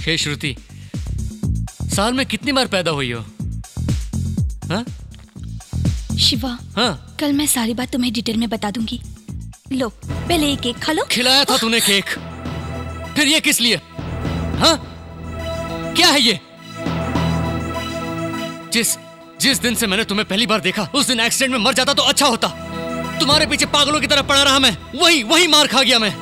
हे श्रुति, साल में कितनी बार पैदा हुई हो? हाँ? शिवा, हाँ? कल मैं सारी बात तुम्हें डिटेल में बता दूंगी। लो, पहले एक केक खा लो। खिलाया था तूने केक, फिर ये किस लिए? हाँ? क्या है ये? जिस दिन से मैंने तुम्हें पहली बार देखा, उस दिन एक्सीडेंट में मर जाता तो अच्छा होता। तुम्हारे पीछे पागलों की तरह पड़ा रहा मैं, वही मार खा गया मैं।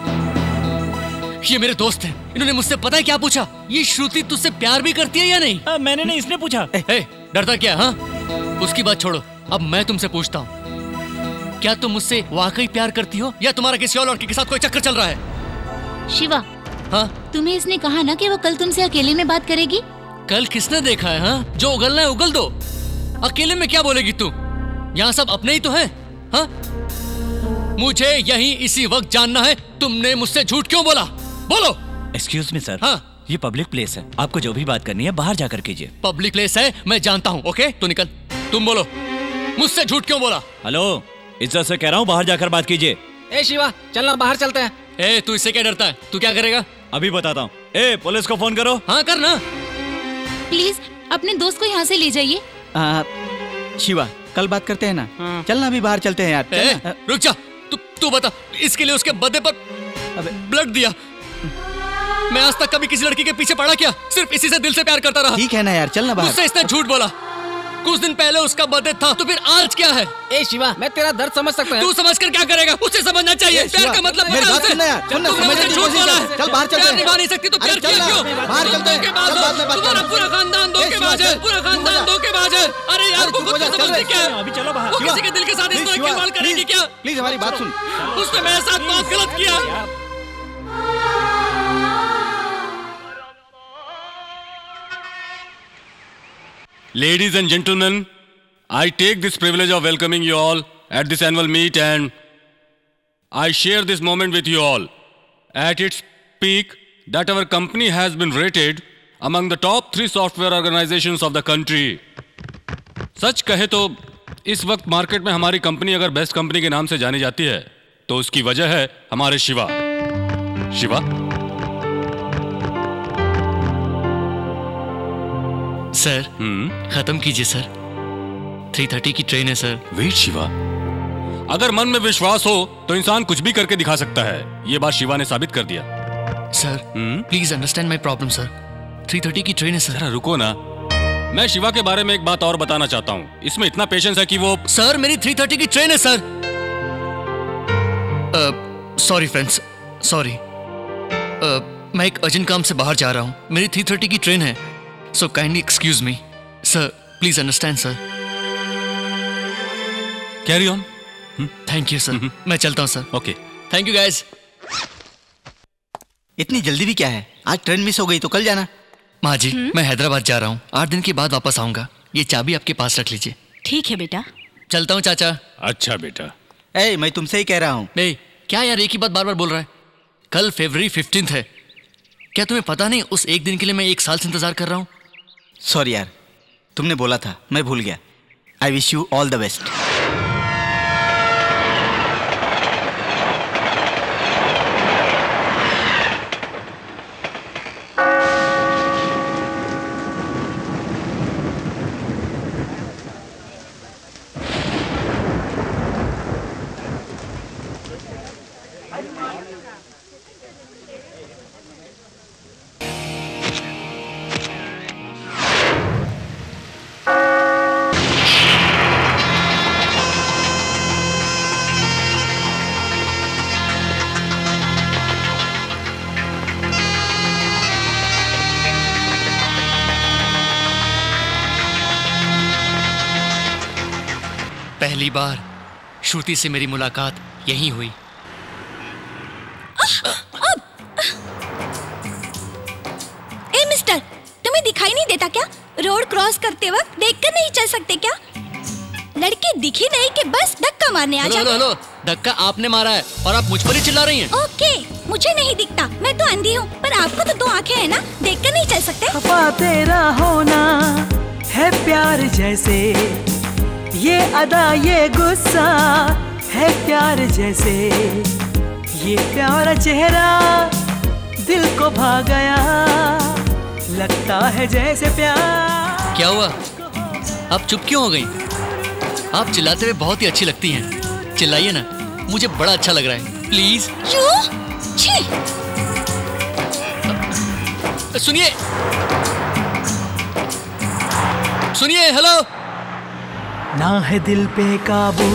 ये मेरे दोस्त हैं, इन्होंने मुझसे पता है क्या पूछा, ये श्रुति तुझसे प्यार भी करती है या नहीं? मैंने नहीं, इसने पूछा। डरता क्या? हाँ, उसकी बात छोड़ो, अब मैं तुमसे पूछता हूँ, क्या तुम मुझसे वाकई प्यार करती हो या तुम्हारा किसी और लड़के के साथ कोई चक्कर चल रहा है? शिवा, हाँ? तुम्हें इसने कहा ना कि वो कल तुमसे अकेले में बात करेगी। कल किसने देखा है? हाँ, जो उगलना है उगल दो, अकेले में क्या बोलेगी तू? यहाँ सब अपने ही तो हैं। हाँ? मुझे यही इसी वक्त जानना है, तुमने मुझसे झूठ क्यों बोला? बोलो। Excuse me sir. हाँ? ये पब्लिक प्लेस है, आपको जो भी बात करनी है बाहर जाकर कीजिए। पब्लिक प्लेस है, मैं जानता हूँ। ओके, तू निकल। तुम बोलो, मुझसे झूठ क्यों बोला? हेलो, इज्जत से कह रहा हूँ बाहर जाकर बात कीजिए। ए शिवा, चलना बाहर चलते हैं। ए, तू इससे क्या डरता है? तू क्या करेगा? अभी बताता हूँ। ए, पुलिस को फोन करो। हाँ, करना। प्लीज अपने दोस्त को यहाँ से ले जाइए। शिवा, कल बात करते हैं ना। चलना अभी बाहर चलते हैं यार। रुक जा, तू बता, इसके लिए उसके बर्थडे पर ब्लड दिया। मैं आज तक कभी किसी लड़की के पीछे पड़ा क्या? सिर्फ इसी से दिल से प्यार करता रहा। ठीक है ना यार, चलना बाहर। मुझसे इसने झूठ बोला। कुछ दिन पहले उसका बर्थडे था, तो फिर आज क्या है? ए शिवा, मैं तेरा दर्द समझ सकता हूँ। तू समझकर क्या करेगा? उसे समझना चाहिए। प्यार का मतलब मेरी बात सुनना यार। तुमने मुझसे झूठ बोला है। चल बाहर चलते हैं। निभा नहीं सकती तो प्यार किया क्यों? बाहर चलते हैं। तुम्हारा पूरा खानदान धोखेबाज है, पूरा खानदान धोखेबाज है। अरे यार, वो खुद को समझती क्या है? अभी चलो बाहर। वो किसी के दिल के साथ इस तरह खिलवाड़ करेगी क्या? प्लीज हमारी बात सुन। उसने मेरे साथ बहुत गलत किया। Ladies and gentlemen, I take this privilege of welcoming you all at this annual meet, and I share this moment with you all. At its peak, that our company has been rated among the top 3 software organizations of the country. सच कहे तो इस वक्त market में हमारी company अगर best company के नाम से जानी जाती है तो उसकी वजह है हमारे शिवा। शिवा? सर, खत्म कीजिए सर। 3:30 की ट्रेन है सर। वेट शिवा, अगर मन में विश्वास हो तो इंसान कुछ भी करके दिखा सकता है। ये बात शिवा ने साबित कर दिया। Sir, please understand my problem sir. 3:30 की ट्रेन है सर। जरा रुको ना, मैं शिवा के बारे में एक बात और बताना चाहता हूँ। इसमें इतना पेशेंस है कि वो। सर, मेरी 3:30 की ट्रेन है सर। Sorry friends, sorry. मैं एक अर्जेंट काम से बाहर जा रहा हूँ। मेरी 3:30 की ट्रेन है, so kindly excuse me sir. Please understand sir. Carry on. Thank you sir. मैं चलता हूँ sir. Okay, thank you guys. इतनी जल्दी भी क्या है? आज ट्रेन मिस हो गई तो कल जाना। माँ जी, मैं हैदराबाद जा रहा हूँ। 8 दिन के बाद वापस आऊंगा। ये चाबी आपके पास रख लीजिए। ठीक है बेटा। चलता हूँ चाचा। अच्छा बेटा। ए, मैं तुमसे ही कह रहा हूँ। क्या यार, एक ही बात बार बार बोल रहा है? कल February 15 है। क्या तुम्हें पता नहीं, उस एक दिन के लिए मैं 1 साल से इंतजार कर रहा हूँ। सॉरी यार, तुमने बोला था, मैं भूल गया। I wish you all the best. पहली बार श्रुति से मेरी मुलाकात यहीं हुई। ए मिस्टर, तुम्हें दिखाई नहीं देता क्या? रोड क्रॉस करते वक्त देखकर नहीं चल सकते क्या? लड़के दिखी नहीं कि बस धक्का मारने आ जाते। हेलो, धक्का आपने मारा है और आप मुझ पर ही चिल्ला रही हैं। ओके, मुझे नहीं दिखता, मैं तो अंधी हूँ, पर आपको तो 2 आंखें हैं ना, देखकर नहीं चल सकते? खफा तेरा होना है प्यार जैसे, ये अदा ये गुस्सा है प्यार जैसे, ये प्यारा चेहरा दिल को भा गया, लगता है जैसे प्यार। क्या हुआ, आप चुप क्यों हो गई? आप चिल्लाते हुए बहुत ही अच्छी लगती हैं। चिल्लाइए ना, मुझे बड़ा अच्छा लग रहा है, प्लीज। सुनिए सुनिए, हेलो। ना है दिल पे काबू,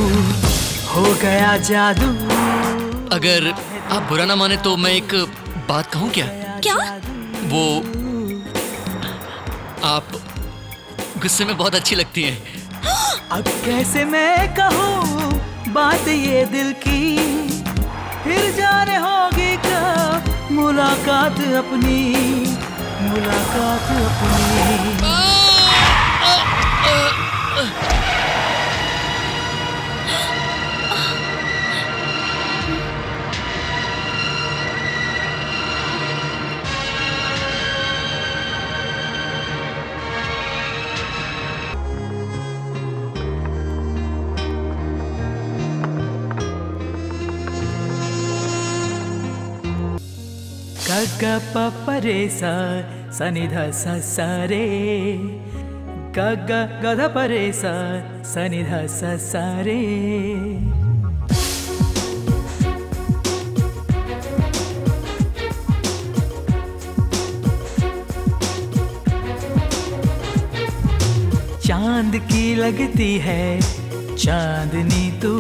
हो गया जादू। अगर आप बुरा ना माने तो मैं एक बात कहूँ क्या? क्या? वो आप गुस्से में बहुत अच्छी लगती हैं। अब कैसे मैं कहूँ बात ये दिल की, फिर जाने होगी कब मुलाकात अपनी, मुलाकात अपनी। ग प प रे सा सा नि ध सा सा रे, ग ग ग ध प रे सा सा नि ध सा सा रे। चांद की लगती है चांदनी तू,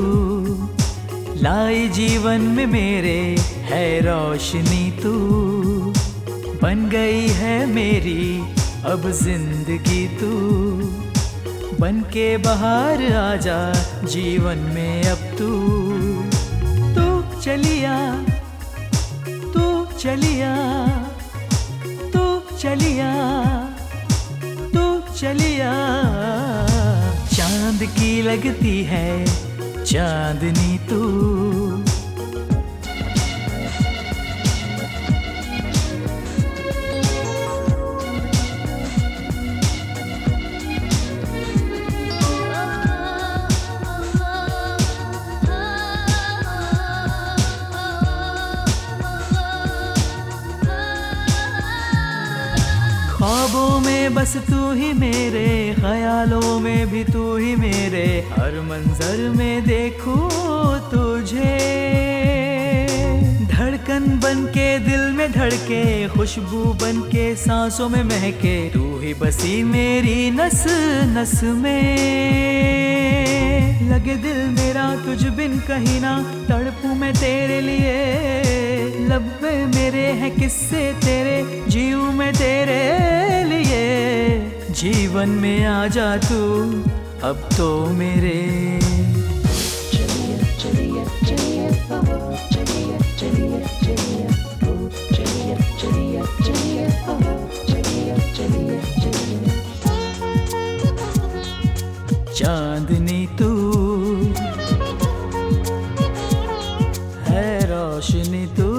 लाई जीवन में मेरे है रोशनी तू। बन गई है मेरी अब जिंदगी तू, बन के बाहर आजा जीवन में अब तू। तू चलिया, तू चलिया, तू चलिया, तू चलिया। चांद की लगती है चांदनी तू। ख्वाबों में बस तू ही मेरे, ख्यालों में भी तू ही मेरे, हर मंजर में देखूं तुझे। धड़कन बन के दिल में धड़के, खुशबू बन के सांसों में महके, तू ही बसी मेरी नस नस में। लगे दिल मेरा तुझ बिन कहीं ना, तड़पूं मैं तेरे लिए। लब पे मेरे हैं किस्से तेरे, जीऊं मैं तेरे लिए। जीवन में आ जा तू अब तो मेरे। चलिए चलिए चलिए चलिए चलिए चलिए चलिए चलिए चलिए चलिए चलिए चलिए। चांदनी तू है रोशनी तू।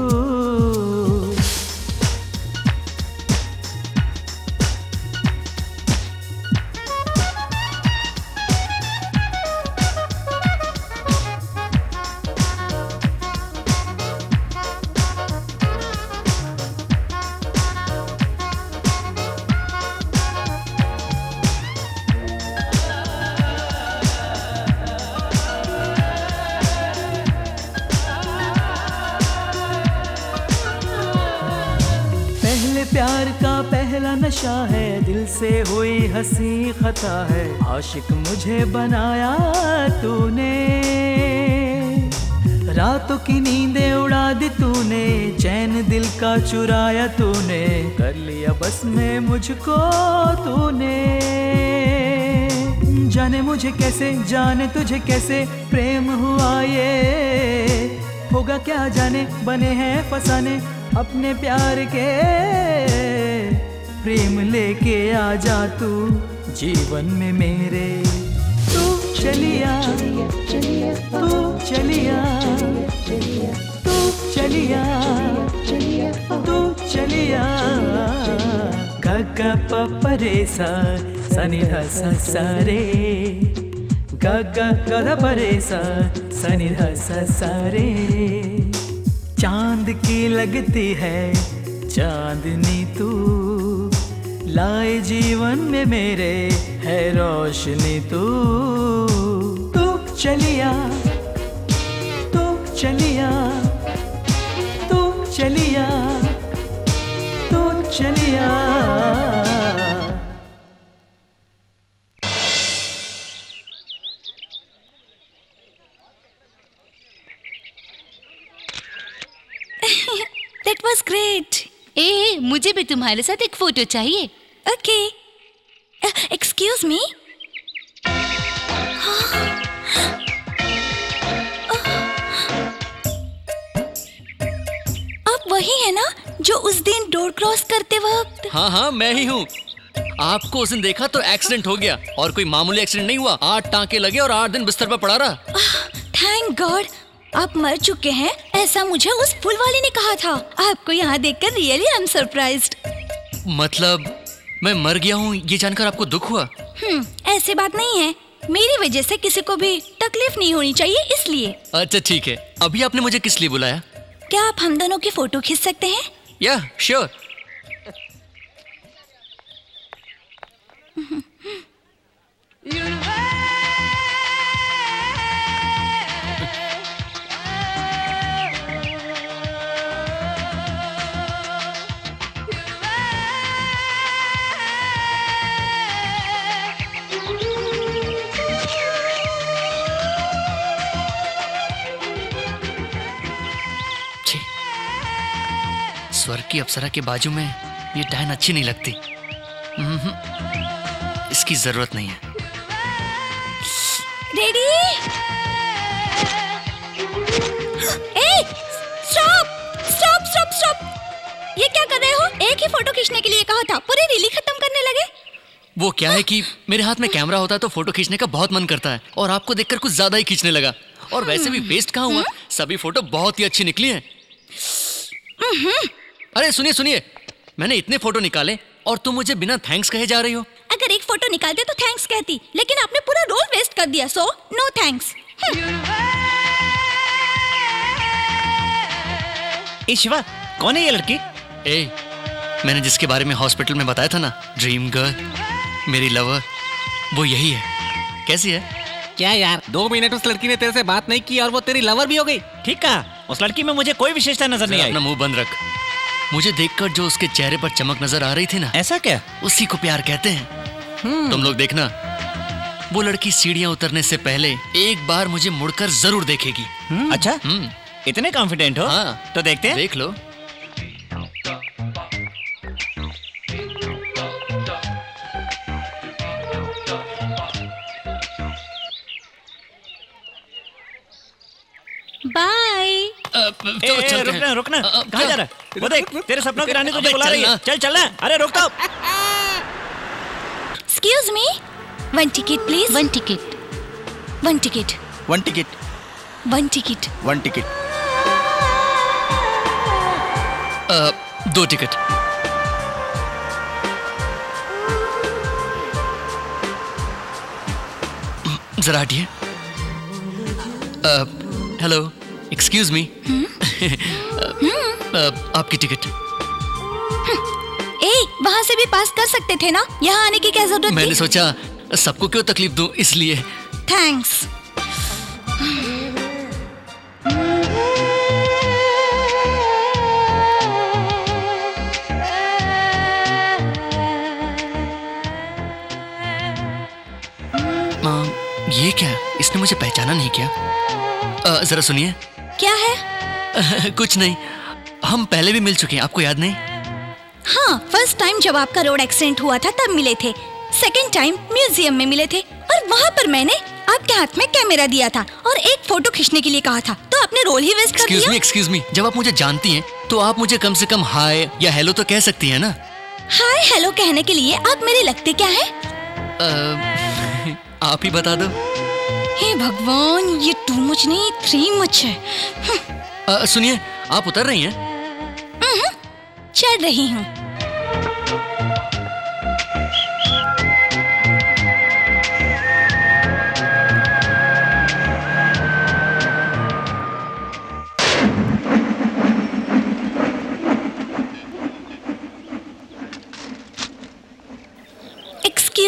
प्यार का पहला नशा है, दिल से हुई हंसी खता है। आशिक मुझे बनाया तूने, रातों की नींदें उड़ा दी तूने, चैन दिल का चुराया तूने, कर लिया बस में मुझको तूने। जाने मुझे कैसे, जाने तुझे कैसे प्रेम हुआ ये, होगा क्या जाने, बने हैं फसाने अपने प्यार के। प्रेम लेके आ जा तू जीवन में मेरे। तू चलिया, तू चलिया, तू चलिया, तू चलिया। ग ग प प रे सा सा नि ध सा सा रे, ग ग ग ध प रे सा सा नि ध सा सा रे। चांद की लगती है चांदनी तू, लाए जीवन में मेरे है रोशनी तू चलिया तू चलिया तू चलिया तू चलिया। That was great. मुझे भी तुम्हारे साथ एक फोटो चाहिए। Okay. Excuse me. आप वही है ना जो उस दिन डोर क्रॉस करते वक्त? हाँ हाँ मैं ही हूँ। आपको उस दिन देखा तो एक्सीडेंट हो गया, और कोई मामूली एक्सीडेंट नहीं हुआ। 8 टांके लगे और 8 दिन बिस्तर पर पड़ा रहा। थैंक गॉड आप मर चुके हैं, ऐसा मुझे उस फूल वाले ने कहा था। आपको यहाँ देखकर रियली आई एम सरप्राइज्ड। मतलब मैं मर गया हूँ ये जानकर आपको दुख हुआ? ऐसी बात नहीं है, मेरी वजह से किसी को भी तकलीफ नहीं होनी चाहिए इसलिए। अच्छा ठीक है, अभी आपने मुझे किस लिए बुलाया? क्या आप हम दोनों की फोटो खींच सकते हैं? या श्योर। स्वर्ग की अप्सरा के बाजू में ये डायन अच्छी नहीं लगती। इसकी जरूरत नहीं है। Ready? Stop stop stop stop! ये क्या कर रहे हो? एक ही फोटो खींचने के लिए कहा था, पूरी रील खत्म करने लगे। वो क्या है कि मेरे हाथ में कैमरा होता है तो फोटो खींचने का बहुत मन करता है, और आपको देखकर कुछ ज्यादा ही खींचने लगा। और वैसे भी वेस्ट कहाँ हुआ, सभी फोटो बहुत ही अच्छी निकली हैं। अरे सुनिए सुनिए, मैंने इतने फोटो निकाले और तुम मुझे बिना थैंक्स कहे जा रही हो। अगर एक फोटो निकालते तो थैंक्स कहती, लेकिन आपने पूरा रोल वेस्ट कर दिया, सो नो थैंक्स। शिवा, कौन है ये लड़की? मैंने जिसके बारे में हॉस्पिटल में बताया था ना, ड्रीम गर्ल, मेरी लवर, वो यही है। कैसी है? क्या यार, 2 मिनट उस लड़की ने तेरे से बात नहीं की और वो तेरी लवर भी हो गई? ठीक कहा, उस लड़की में मुझे कोई विशेषता नजर नहीं आई। अपना मुंह बंद रख। मुझे देखकर जो उसके चेहरे पर चमक नजर आ रही थी ना, ऐसा क्या? उसी को प्यार कहते हैं। तुम लोग देखना, वो लड़की सीढ़ियां उतरने से पहले एक बार मुझे मुड़कर जरूर देखेगी। अच्छा, इतने कॉन्फिडेंट हो? हाँ, तो देखते हैं। देख लो। बाय। रुकना रुकना, कहाँ जा रहा है? वो देख, तेरे सपनों की रानी तुझे बुला रही है। चल चलना। अरे रुक तो। Excuse me, 1 ticket please. 1 ticket. 1 ticket. 1 ticket. 1 ticket. 1 ticket. 2 ticket. जरा हटिए। Hello, excuse me. आपकी टिकट। वहाँ से भी पास कर सकते थे ना, यहाँ आने की क्या जरूरत थी? मैंने सोचा सबको क्यों तकलीफ दूं, इसलिए। थैंक्स। ये क्या? इसने मुझे पहचाना नहीं क्या? जरा सुनिए। क्या है? कुछ नहीं, हम पहले भी मिल चुके हैं, आपको याद नहीं? हाँ, फर्स्ट टाइम जब आपका रोड एक्सीडेंट हुआ था तब मिले थे, सेकंड टाइम म्यूजियम में मिले थे, और वहाँ पर मैंने आपके हाथ में कैमरा दिया था और एक फोटो खींचने के लिए कहा था, तो आपने रोल ही वेस्ट कर दिया। एक्सक्यूज मी, जब आप मुझे जानती हैं तो आप मुझे कम से कम हाय या हेलो तो कह सकती हैं ना? हाय हेलो कहने के लिए आप मेरे लगते क्या है? आप ही बता दो। हे भगवान, ये 2 मच नहीं 3 मच है। सुनिए, आप उतर रही हैं? चढ़ रही हूँ।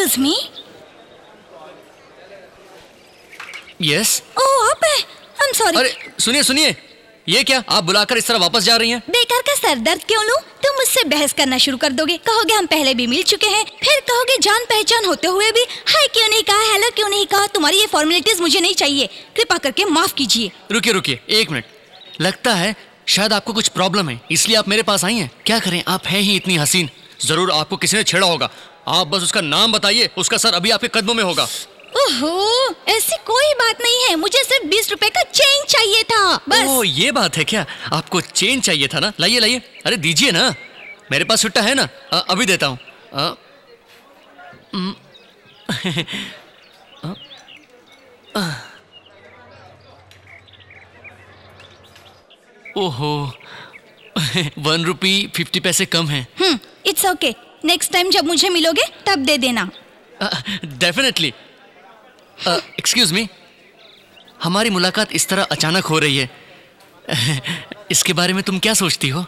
Excuse me. यस। ओह आप है, आई एम सॉरी। अरे सुनिए सुनिए, ये क्या आप बुलाकर इस तरह वापस जा रही हैं? बेकार का सर दर्द क्यों लूं? तुम मुझसे बहस करना शुरू कर दोगे, कहोगे हम पहले भी मिल चुके हैं, फिर कहोगे जान पहचान होते हुए भी हाय क्यों नहीं कहा, हेलो क्यों नहीं कहा। तुम्हारी ये फॉर्मेलिटीज मुझे नहीं चाहिए, कृपा करके माफ कीजिए। रुकिए रुकिए एक मिनट, लगता है शायद आपको कुछ प्रॉब्लम है, इसलिए आप मेरे पास आई हैं। क्या करें, आप हैं ही इतनी हसीन, जरूर आपको किसी ने छेड़ा होगा। आप बस उसका नाम बताइए, उसका सर अभी आपके कदमों में होगा। ओहो, ऐसी कोई बात नहीं है, मुझे सिर्फ 20 रुपए का चेंज चाहिए था बस। ओह ये बात है क्या, आपको चेंज चाहिए था ना? लाइए लाइए, अरे दीजिए ना, मेरे पास छुट्टा है ना, अभी देता हूँ। ओहो 1 रुपी 50 पैसे कम है। इट्स ओके, नेक्स्ट टाइम जब मुझे मिलोगे तब दे देना। डेफिनेटली। एक्सक्यूज मी, हमारी मुलाकात इस तरह अचानक हो रही है, इसके बारे में तुम क्या सोचती हो?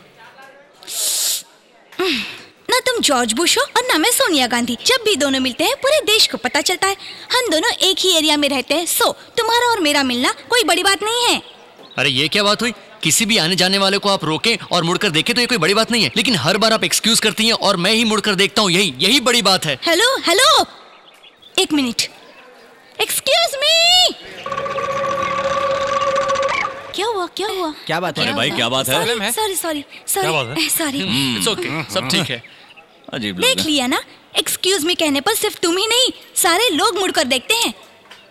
ना तुम जॉर्ज बुश हो और ना मैं सोनिया गांधी। जब भी दोनों मिलते हैं पूरे देश को पता चलता है। हम दोनों एक ही एरिया में रहते हैं, सो तुम्हारा और मेरा मिलना कोई बड़ी बात नहीं है। अरे ये क्या बात हुई, किसी भी आने जाने वाले को आप रोकें और मुड़कर देखें तो ये कोई बड़ी बात नहीं है, लेकिन हर बार आप एक्सक्यूज करती हैं और मैं ही मुड़कर देखता हूँ, यही बड़ी बात है। हेलो हेलो, एक मिनट, एक्सक्यूज मी। क्या हुआ क्या हुआ? क्या बात है? अरे भाई क्या बात है? सॉरी सॉरी क्या बात सॉरी है? सॉरी। इट्स ओके, सब ठीक है। अजीब लोग देख हैं। लिया ना, एक्सक्यूज मी कहने पर सिर्फ तुम ही नहीं सारे लोग मुड़कर देखते हैं।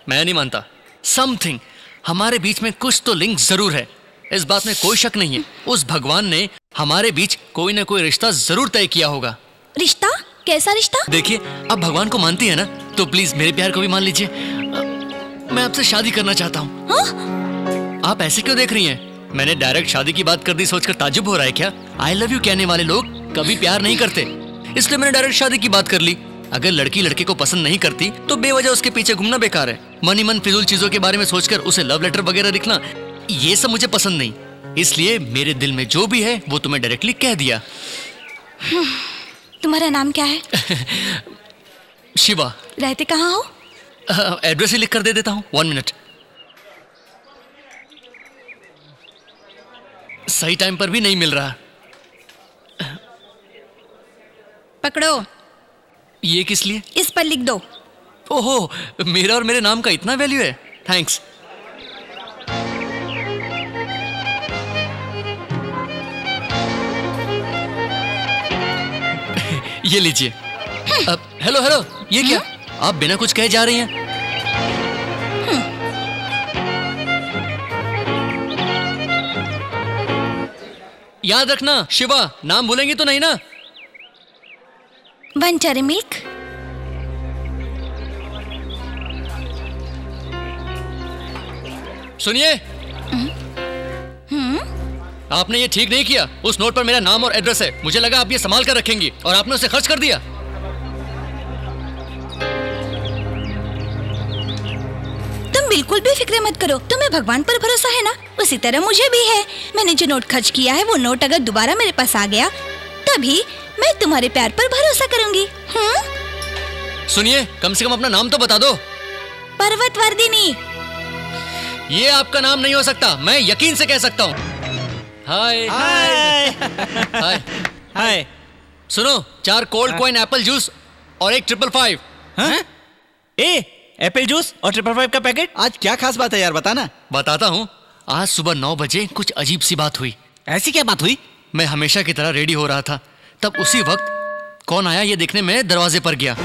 मैं नहीं मानता, समथिंग हमारे बीच में कुछ तो लिंक जरूर है, इस बात में कोई शक नहीं है। उस भगवान ने हमारे बीच कोई ना कोई रिश्ता जरूर तय किया होगा। रिश्ता? कैसा रिश्ता? देखिए, आप भगवान को मानती है ना, तो प्लीज मेरे प्यार को भी मान लीजिए। मैं आपसे शादी करना चाहता हूँ। हाँ? आप ऐसे क्यों देख रही हैं? मैंने डायरेक्ट शादी की बात कर दी सोचकर ताज्जुब हो रहा है क्या? आई लव यू कहने वाले लोग कभी प्यार नहीं करते, इसलिए मैंने डायरेक्ट शादी की बात कर ली। अगर लड़की लड़के को पसंद नहीं करती तो बेवजह उसके पीछे घूमना बेकार है। मन ही मन फिजूल चीजों के बारे में सोचकर उसे लव लेटर वगैरह लिखना, ये सब मुझे पसंद नहीं। इसलिए मेरे दिल में जो भी है वो तुम्हें डायरेक्टली कह दिया। तुम्हारा नाम क्या है? शिवा। रहते कहाँ हो? एड्रेस ही लिख कर दे देता हूँ, 1 मिनट। सही टाइम पर भी नहीं मिल रहा। पकड़ो। ये किस लिए? इस पर लिख दो। ओहो, मेरा और मेरे नाम का इतना वैल्यू है, थैंक्स। ये लीजिए। अब हेलो हेलो, ये क्या? आप बिना कुछ कहे जा रही हैं? याद रखना शिवा, नाम भूलेंगी तो नहीं ना? बंचारे मिल्क। सुनिए, आपने ये ठीक नहीं किया। उस नोट पर मेरा नाम और एड्रेस है, मुझे लगा आप ये संभाल कर रखेंगी और आपने उसे खर्च कर दिया। तुम बिल्कुल भी फिक्र मत करो, तुम्हें भगवान पर भरोसा है ना, उसी तरह मुझे भी है। मैंने जो नोट खर्च किया है वो नोट अगर दोबारा मेरे पास आ गया तभी मैं तुम्हारे प्यार पर भरोसा करूंगी। सुनिए, कम से कम अपना नाम तो बता दो। पर्वतवर्धिनी। ये आपका नाम नहीं हो सकता, मैं यकीन से कह सकता हूँ। हाय हाय हाय। हाय। सुनो, 4 कोल्ड कॉइन एप्पल जूस और 1 555। हाँ? एप्पल जूस और 555 का पैकेट। आज क्या खास बात है यार, बताना। बताता हूँ। आज सुबह 9 बजे कुछ अजीब सी बात हुई। ऐसी क्या बात हुई? मैं हमेशा की तरह रेडी हो रहा था, तब उसी वक्त कौन आया ये देखने में दरवाजे पर गया।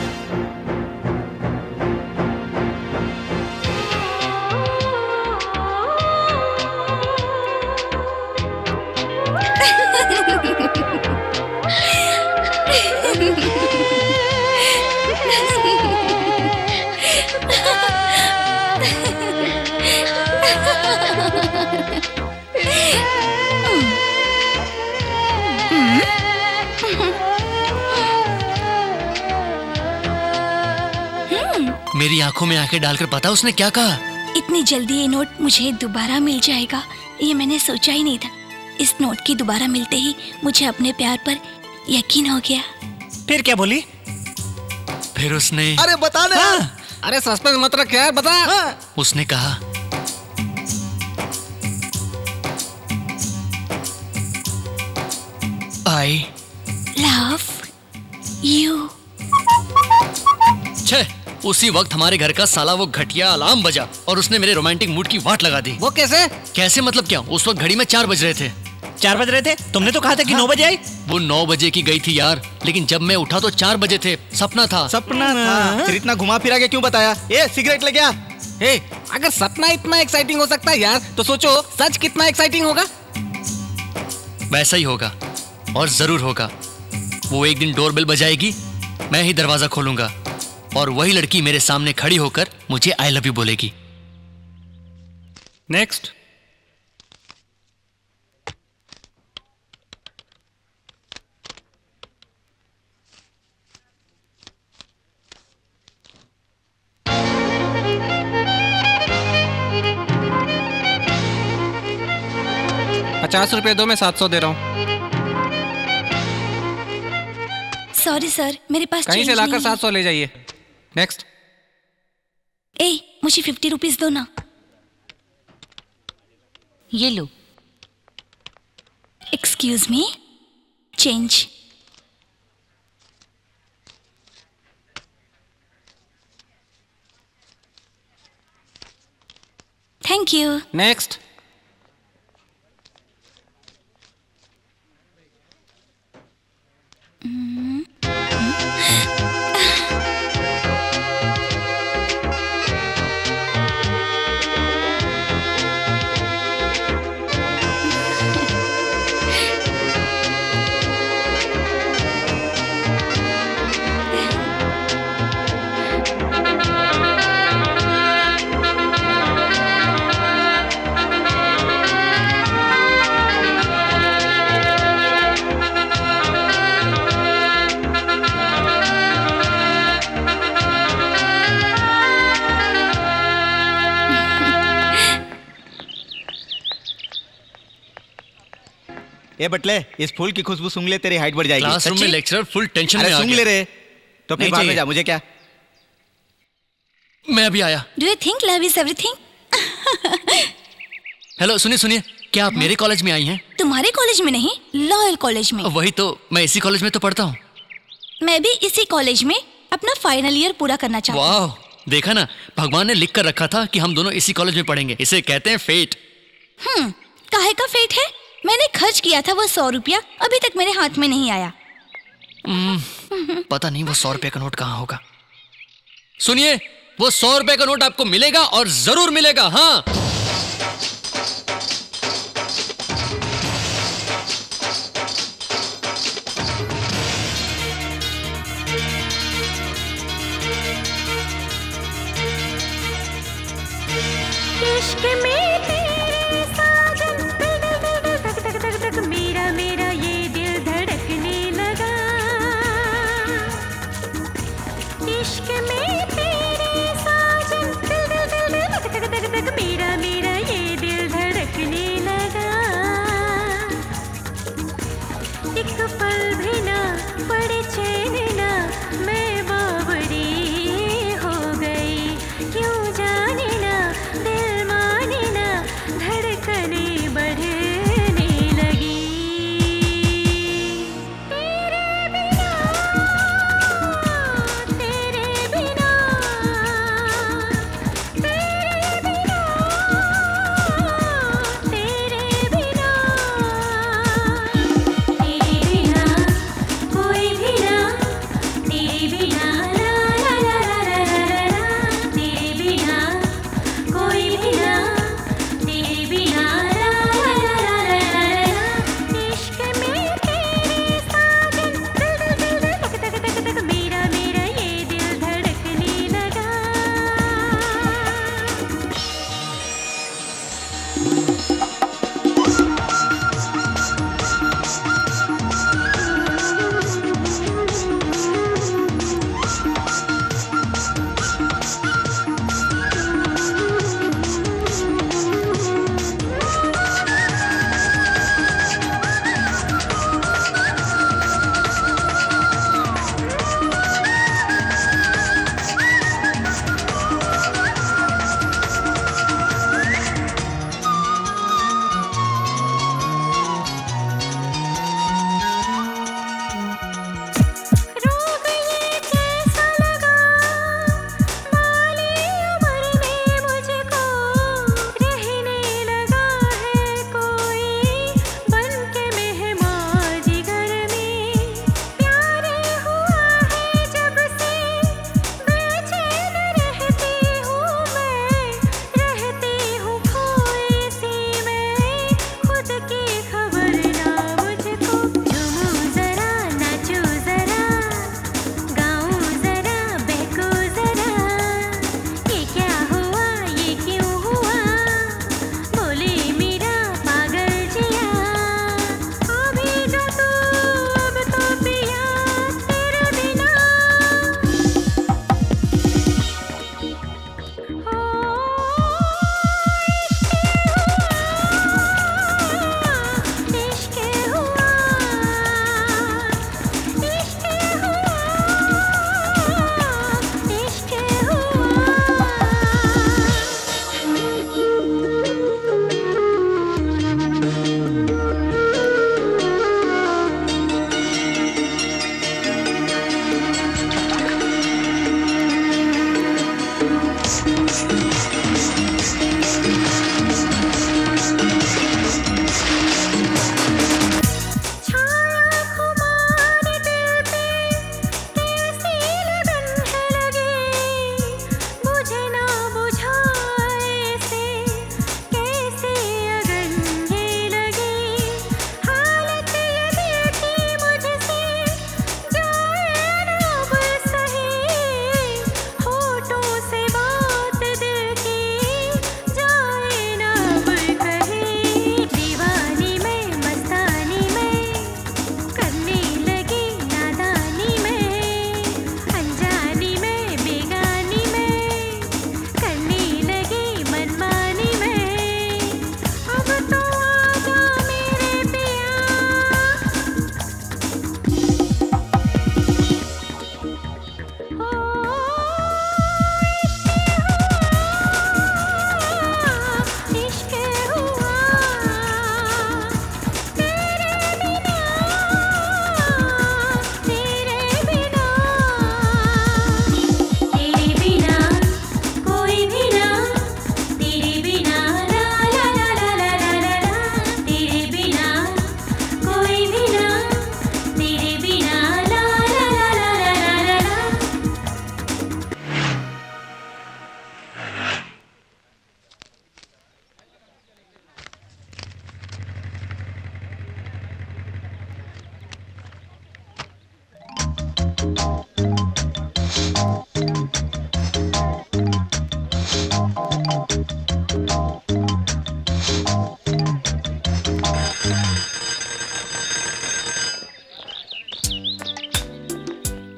मेरी आंखों में आंखें डालकर पता उसने क्या कहा? इतनी जल्दी ये नोट मुझे दोबारा मिल जाएगा ये मैंने सोचा ही नहीं था। इस नोट की दोबारा मिलते ही मुझे अपने प्यार पर यकीन हो गया। फिर क्या बोली? फिर उसने अरे बता ना। अरे सस्पेंस मत रख यार, बता। उसने कहा आई लव यू। छे, उसी वक्त हमारे घर का साला वो घटिया अलार्म बजा और उसने मेरे रोमांटिक मूड की वाट लगा दी। वो कैसे? कैसे मतलब क्या? उस वक्त घड़ी में 4 बज रहे थे। 4 बज रहे थे? तुमने तो कहा था कि 9 बजे आई। वो 9 बजे की गई थी यार, लेकिन जब मैं उठा तो 4 बजे थे। सपना था। सपना था? फिर इतना घुमा फिरा के क्यों बताया? ए सिगरेट ले गया। ए, अगर सपना इतना एक्साइटिंग हो सकता है यार, तो सोचो सच कितना एक्साइटिंग होगा। वैसा ही होगा और जरूर होगा। वो एक दिन डोरबेल बजाएगी, मैं ही दरवाजा खोलूंगा और वही लड़की मेरे सामने खड़ी होकर मुझे आई लव यू बोलेगी। नेक्स्ट। ₹50 दो, मैं 700 दे रहा हूँ। सॉरी सर, मेरे पास कहीं change से लाकर नहीं है। 700 ले जाइए। नेक्स्ट। ए, मुझे 50 रुपीज दो ना। ये लो। Excuse me, change. Thank you. Next. ए बटले, इस फूल की खुशबू सूंघ ले, तेरी हाइट बढ़ जाएगी। क्लासरूम में लेक्चरर फुल टेंशन में आ सूंघ गया। ले रे, तो फिर नहीं बाद में चाहिए। जा, मुझे क्या। मैं अभी आया। Do you think love is everything? Hello, सुनिए सुनिए, क्या आप मेरे कॉलेज में आई हैं? तुम्हारे कॉलेज में नहीं, लॉयल कॉलेज में। वही तो, मैं इसी कॉलेज में तो पढ़ता हूँ। मैं भी इसी कॉलेज में अपना फाइनल ईयर पूरा करना चाहती हूँ। वाह, देखा ना, भगवान ने लिख कर रखा था कि हम दोनों इसी कॉलेज में पढ़ेंगे। इसे कहते हैं फेट। काहे का फेट है? मैंने खर्च किया था वो 100 रुपया, अभी तक मेरे हाथ में नहीं आया। पता नहीं वो 100 रुपए का नोट कहाँ होगा। सुनिए, वो 100 रुपए का नोट आपको मिलेगा और जरूर मिलेगा। हाँ, इश्क में तेरे साजन धक धक धक धक मेरा मेरा ये दिल धड़कने लगा। इश्क में तेरे साजन धक धक धक धक मेरा मेरा ये दिल धड़कने लगा। एक पल भी ना पड़े चैन ना, मैं बावड़ी हो गई। क्यों जाने ना दिल माने ना, धड़कने बढ़ने लगी। तेरे बिना, तेरे बिना, तेरे बिना, तेरे बिना, तेरे बिना कोई भी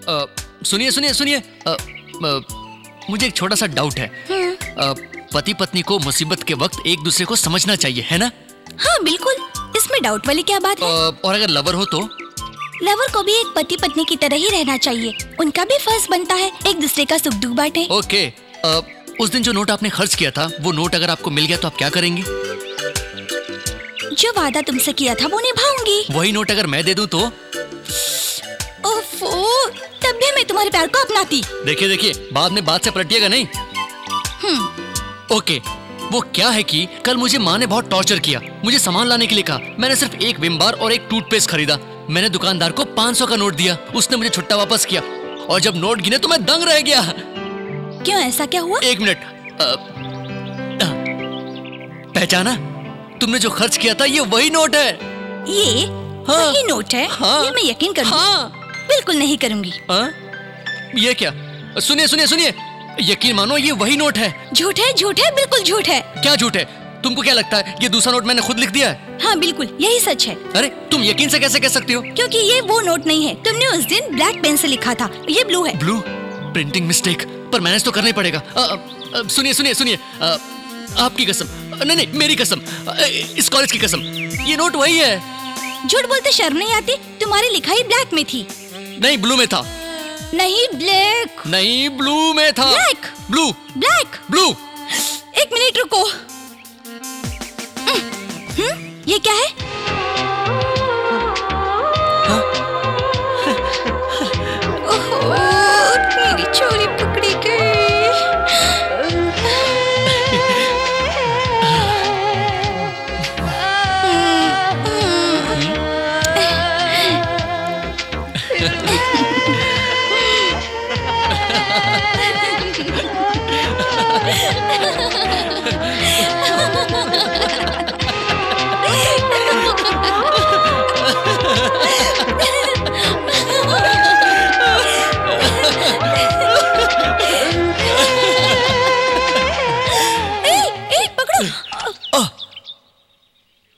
सुनिए सुनिए सुनिए, मुझे एक छोटा सा डाउट है। पति पत्नी को मुसीबत के वक्त एक दूसरे को समझना चाहिए, है ना? हाँ बिल्कुल, इसमें डाउट वाली क्या बात है? और अगर लवर हो तो? लवर को भी एक पति पत्नी की तरह ही रहना चाहिए। उनका भी फर्ज बनता है एक दूसरे का सुख दुख बांटे। ओके, उस दिन जो नोट आपने खर्च किया था, वो नोट अगर आपको मिल गया तो आप क्या करेंगी? जो वादा तुमसे किया था वो निभाऊंगी। वही नोट अगर मैं दे दूं तो? ओफो, तब भी मैं तुम्हारे प्यार को अपनाती। देखिए देखिए, बाद में बात से पलटिएगा नहीं। ओके, वो क्या है कि कल मुझे माँ ने बहुत टॉर्चर किया, मुझे सामान लाने के लिए कहा। मैंने सिर्फ एक विम बार और एक टूथपेस्ट खरीदा। मैंने दुकानदार को 500 का नोट दिया, उसने मुझे छुट्टा वापस किया और जब नोट गिने तो मैं दंग रह गया। क्यों, ऐसा क्या हुआ? एक मिनट, पहचाना? तुमने जो खर्च किया था ये वही नोट है। ये वही नोट है? हाँ, ये मैं यकीन करूंगी। हाँ, बिल्कुल नहीं करूंगी। ये क्या? सुनिए सुनिए सुनिए, यकीन मानो ये वही नोट है। झूठ है, झूठ है, बिल्कुल झूठ है। क्या झूठ है? तुमको क्या लगता है ये दूसरा नोट मैंने खुद लिख दिया है? हाँ बिल्कुल, यही सच है। अरे तुम यकीन से कैसे कह सकती हो? क्योंकि ये वो नोट नहीं है। तुमने उस दिन ब्लैक पेन से लिखा था, ये ब्लू है। ब्लू? प्रिंटिंग मिस्टेक, पर मैनेज तो करना ही पड़ेगा। सुनिए सुनिए सुनिए, आपकी कसम, नहीं नहीं मेरी कसम, इस कॉलेज की कसम, ये नोट वही है। झूठ बोलते शर्म नहीं आती? तुम्हारी लिखाई ब्लैक में थी। नहीं, ब्लू में था। नहीं, ब्लैक। नहीं, ब्लू में था। ब्लैक। ब्लू। ब्लैक। ब्लू। एक मिनट रुको। ये क्या है? ओहो, मेरी चोरी पकड़ी गई।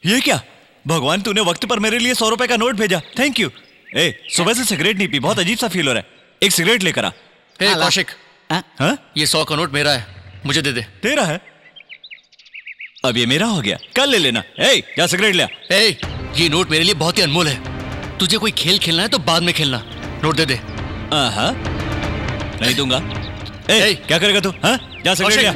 ये क्या? भगवान, तूने वक्त पर मेरे लिए 100 रुपए का नोट भेजा, थैंक यू। ए, सुबह से सिगरेट नहीं पी, बहुत अजीब सा फील हो रहा है। एक सिगरेट लेकर आ। कौशिक, ये 100 का नोट मेरा है, मुझे दे दे। तेरा है? अब ये मेरा हो गया, कल ले लेना। ए, जा सिगरेट ले आ। ए, ये नोट मेरे लिए बहुत ही अनमोल है। तुझे कोई खेल खेलना है तो बाद में खेलना, नोट दे दे। नहीं दूंगा। ए, क्या करेगा तू? जा सिगरेट ले आ।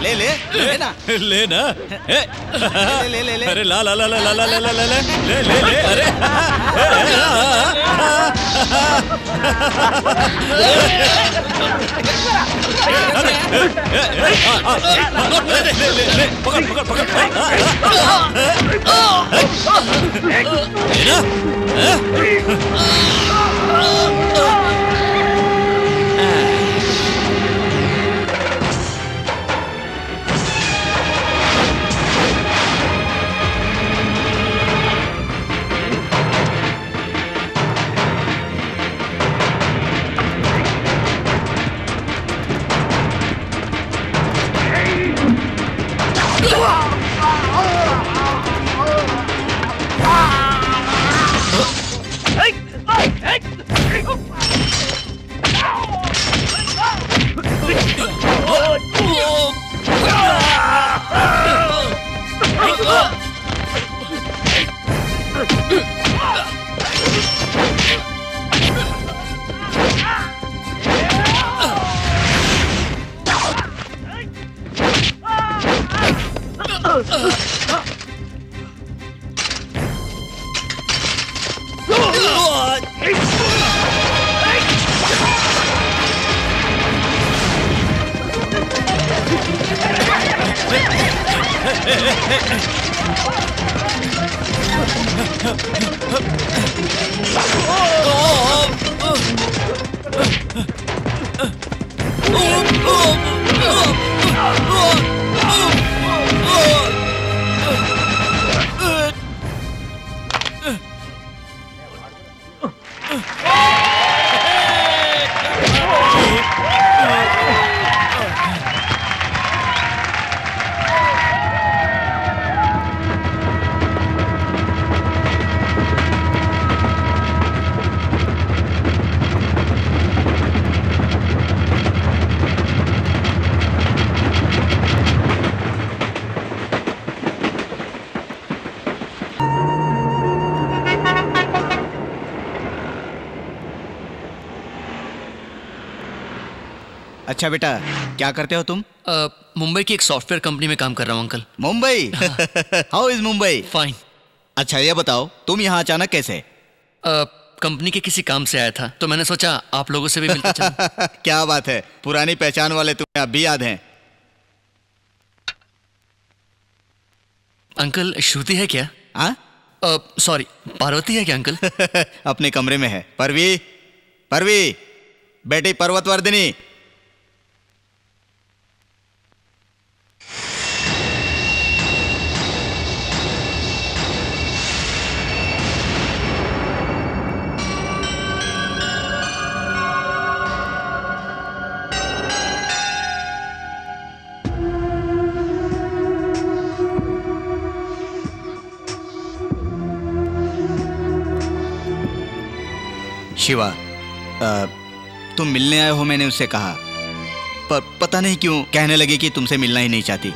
ले ले ले ना ले ना। ले ले ले अरे ला ला ला ला ला ला ला ला ला ले ले ले। अरे पकड़ पकड़ पकड़। अच्छा बेटा, क्या करते हो तुम? मुंबई की एक सॉफ्टवेयर कंपनी में काम कर रहा हूँ uncle. Mumbai? How is Mumbai? Fine. अच्छा ये बताओ, तुम यहाँ अचानक कैसे? कंपनी के किसी काम से आया था, तो मैंने सोचा आप लोगों से भी मिलकर चलूं। क्या बात है, पुरानी पहचान वाले तुम्हें अब भी याद हैं। अंकल श्रुति है क्या? हाँ? सॉरी, पार्वती है क्या अंकल? अपने कमरे में है। परवी, परवी बेटी पर्वतवर्धिनी। शिवा, तुम मिलने आए हो, मैंने उससे कहा, पर पता नहीं क्यों कहने लगी कि तुमसे मिलना ही नहीं चाहती।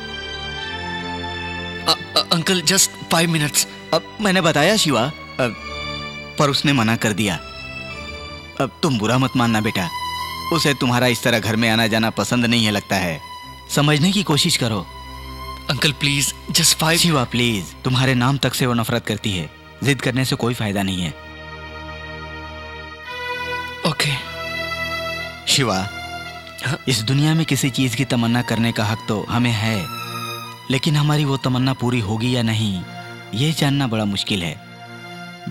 Uncle just 5 minutes. अब मैंने बताया शिवा, पर उसने मना कर दिया। अब तुम बुरा मत मानना बेटा, उसे तुम्हारा इस तरह घर में आना जाना पसंद नहीं है लगता है। समझने की कोशिश करो। Uncle please just 5। Shiva please, तुम्हारे नाम तक से वो नफरत करती है। जिद करने से कोई फायदा नहीं है। ओके। शिवा, इस दुनिया में किसी चीज की तमन्ना करने का हक तो हमें है, लेकिन हमारी वो तमन्ना पूरी होगी या नहीं, ये जानना बड़ा मुश्किल है।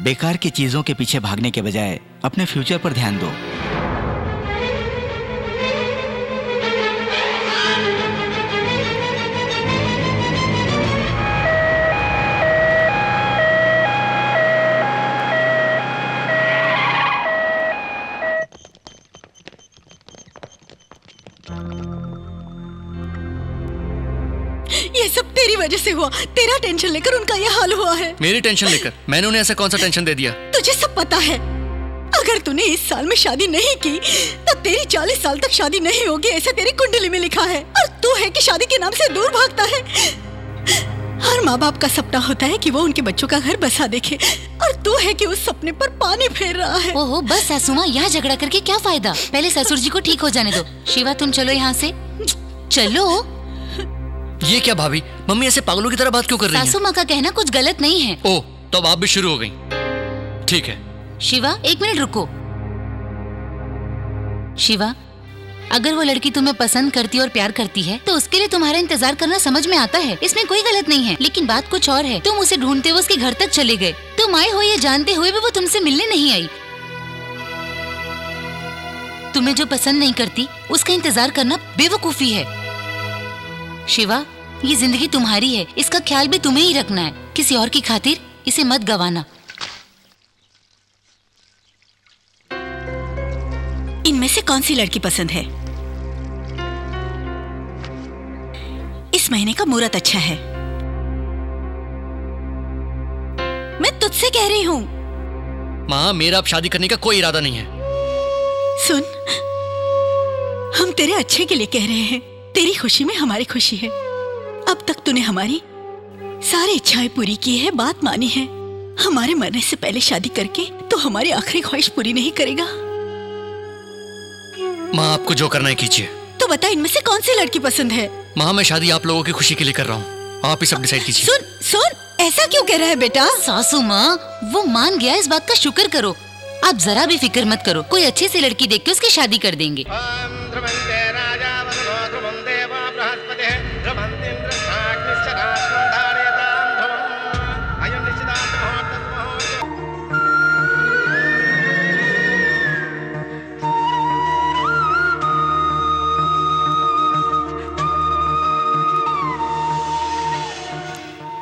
बेकार की चीजों के पीछे भागने के बजाय अपने फ्यूचर पर ध्यान दो। ये सब तेरी वजह से हुआ। तेरा टेंशन लेकर उनका ये हाल हुआ है। मेरी टेंशन लेकर? मैंने उन्हें ऐसा कौन सा टेंशन दे दिया? तुझे सब पता है। अगर तूने इस साल में शादी नहीं की तो तेरी 40 साल तक शादी नहीं होगी, ऐसा तेरी कुंडली में लिखा है। और तू है कि शादी के नाम से दूर भागता है। हर माँ बाप का सपना होता है कि वो उनके बच्चों का घर बसा देखे, और तू है कि उस सपने पर पानी फेर रहा है। ओहो बस सासू माँ, यहाँ झगड़ा करके क्या फायदा? पहले ससुर जी को ठीक हो जाने दो। शिवा तुम चलो यहाँ से, चलो। ये क्या भाभी, मम्मी ऐसे पागलों की तरह बात क्यों कर रही हैं? सासू माँ का कहना कुछ गलत नहीं है। ओह, तो अब आप भी शुरू हो गई। ठीक है। शिवा 1 मिनट रुको। शिवा, अगर वो लड़की तुम्हें पसंद करती और प्यार करती है तो उसके लिए तुम्हारा इंतजार करना समझ में आता है, इसमें कोई गलत नहीं है। लेकिन बात कुछ और है। तुम उसे ढूंढते हुए उसके घर तक चले गए। तुम आए हो ये जानते हुए भी वो तुमसे मिलने नहीं आई। तुम्हें जो पसंद नहीं करती उसका इंतजार करना बेवकूफी है। शिवा, ये जिंदगी तुम्हारी है, इसका ख्याल भी तुम्हें ही रखना है। किसी और की खातिर इसे मत गवाना। इनमें से कौन सी लड़की पसंद है? इस महीने का मुहूर्त अच्छा है। मैं तुझसे कह रही हूँ। माँ, मेरा अब शादी करने का कोई इरादा नहीं है। सुन, हम तेरे अच्छे के लिए कह रहे हैं। तेरी खुशी में हमारी खुशी है। अब तक तूने हमारी सारी इच्छाएं पूरी की है, बात मानी है। हमारे मरने से पहले शादी करके तो हमारी आखिरी ख्वाहिश पूरी नहीं करेगा। माँ, आपको जो करना है कीजिए। तो बता, इनमें से कौन सी लड़की पसंद है? माँ, मैं शादी आप लोगों की खुशी के लिए कर रहा हूँ। आप ही सब डिसाइड कीजिए। सुन सुन, ऐसा क्यों कह रहा है बेटा? सासू माँ, वो मान गया, इस बात का शुक्र करो। आप जरा भी फिक्र मत करो, कोई अच्छी सी लड़की देख के उसकी शादी कर देंगे।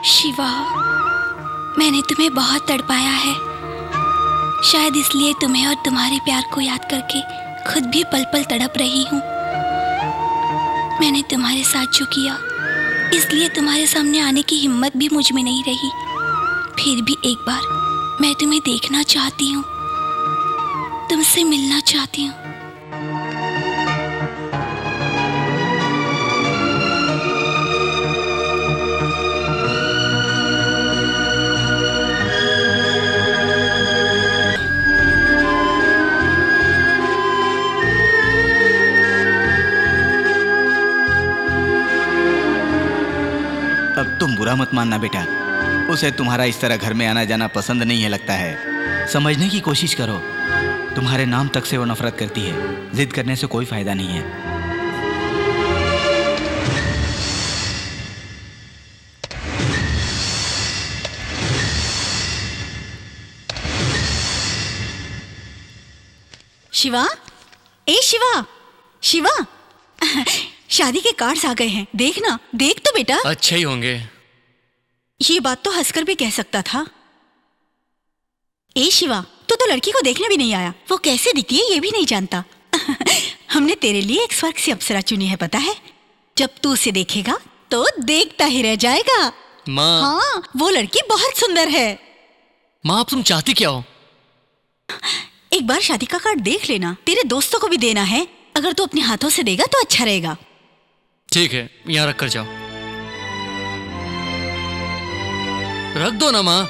शिवा, मैंने तुम्हें बहुत तड़पाया है। शायद इसलिए तुम्हें और तुम्हारे प्यार को याद करके खुद भी पल पल तड़प रही हूँ। मैंने तुम्हारे साथ जो किया, इसलिए तुम्हारे सामने आने की हिम्मत भी मुझ में नहीं रही। फिर भी एक बार मैं तुम्हें देखना चाहती हूँ, तुमसे मिलना चाहती हूँ। अब तुम बुरा मत मानना बेटा, उसे तुम्हारा इस तरह घर में आना जाना पसंद नहीं है लगता है। समझने की कोशिश करो, तुम्हारे नाम तक से वो नफरत करती है। जिद करने से कोई फायदा नहीं है। शिवा, ए शिवा, शिवा, शादी के कार्ड्स आ गए हैं, देखना, देख तो बेटा। अच्छे ही होंगे। ये बात तो हंसकर भी कह सकता था। ए शिवा, तू तो लड़की को देखने भी नहीं आया, वो कैसे दिखती है ये भी नहीं जानता। हमने तेरे लिए एक स्वर्ग सी अप्सरा चुनी है, पता है? जब तू उसे देखेगा तो देखता ही रह जाएगा। माँ। हाँ, वो लड़की बहुत सुंदर है। माँ, अब तुम चाहती क्या हो? एक बार शादी का कार्ड देख लेना, तेरे दोस्तों को भी देना है। अगर तू अपने हाथों से देगा तो अच्छा रहेगा। ठीक है, यहाँ रख कर जाओ। रख दो ना माँ।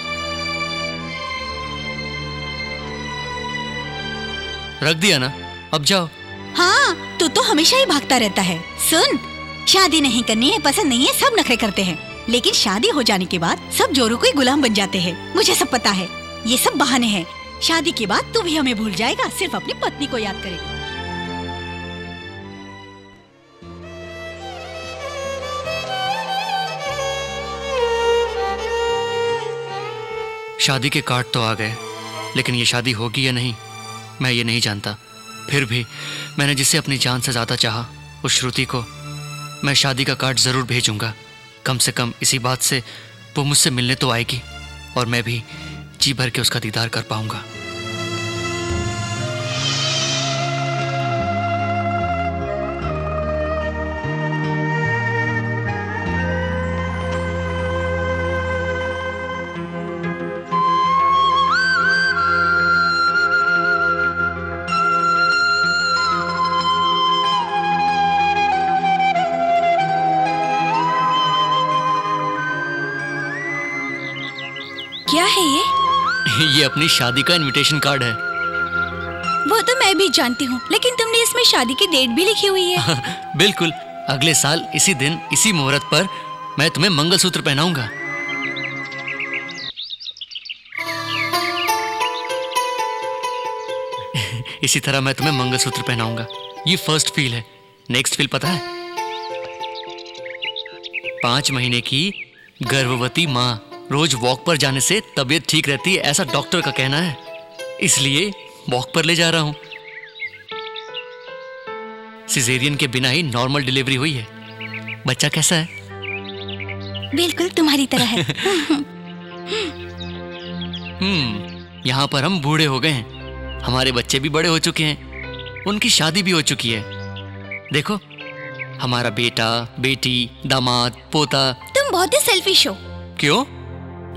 रख दिया ना, अब जाओ। हाँ, तू तो हमेशा ही भागता रहता है। सुन, शादी नहीं करनी है, पसंद नहीं है, सब नखरे करते हैं, लेकिन शादी हो जाने के बाद सब जोरों को ही गुलाम बन जाते हैं। मुझे सब पता है, ये सब बहाने हैं। शादी के बाद तू भी हमें भूल जाएगा, सिर्फ अपनी पत्नी को याद करेगा। शादी के कार्ड तो आ गए, लेकिन ये शादी होगी या नहीं मैं ये नहीं जानता। फिर भी मैंने जिसे अपनी जान से ज्यादा चाहा, उस श्रुति को मैं शादी का कार्ड जरूर भेजूंगा। कम से कम इसी बात से वो मुझसे मिलने तो आएगी और मैं भी जी भर के उसका दीदार कर पाऊंगा। क्या है ये? ये अपनी शादी का इनविटेशन कार्ड है। वो तो मैं भी जानती हूँ, लेकिन तुमने इसमें शादी की डेट भी लिखी हुई है। बिल्कुल, अगले साल इसी दिन इसी मुहूर्त पर मैं तुम्हें मंगलसूत्र पहनाऊंगा। इसी तरह मैं तुम्हें मंगलसूत्र पहनाऊंगा। ये फर्स्ट फील है। नेक्स्ट फील पता है? 5 महीने की गर्भवती माँ रोज वॉक पर जाने से तबीयत ठीक रहती है, ऐसा डॉक्टर का कहना है। इसलिए वॉक पर ले जा रहा हूं। सिजेरियन के बिना ही नॉर्मल डिलीवरी हुई है। बच्चा कैसा है? बिल्कुल तुम्हारी तरह है। यहाँ पर हम बूढ़े हो गए हैं, हमारे बच्चे भी बड़े हो चुके हैं, उनकी शादी भी हो चुकी है। देखो, हमारा बेटा, बेटी, दामाद, पोता। तुम बहुत ही सेल्फिश हो। क्यों?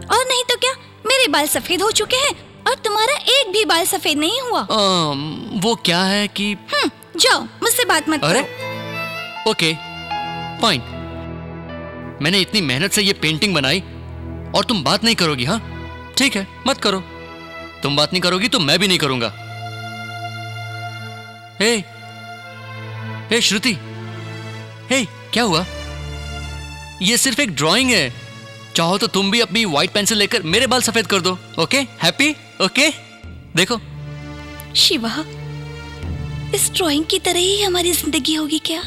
और नहीं तो क्या, मेरे बाल सफेद हो चुके हैं और तुम्हारा एक भी बाल सफेद नहीं हुआ। वो क्या है कि जाओ, मुझसे बात मत अरे करो। ओके फाइन, मैंने इतनी मेहनत से ये पेंटिंग बनाई और तुम बात नहीं करोगी? हाँ ठीक है, मत करो। तुम बात नहीं करोगी तो मैं भी नहीं करूंगा। हे श्रुति, हे क्या हुआ? ये सिर्फ एक ड्राइंग है, चाहो तो तुम भी अपनी व्हाइट पेंसिल लेकर मेरे बाल सफेद कर दो। ओके? हैप्पी? ओके? देखो शिवा, इस ड्राइंग की तरह ही हमारी जिंदगी होगी क्या?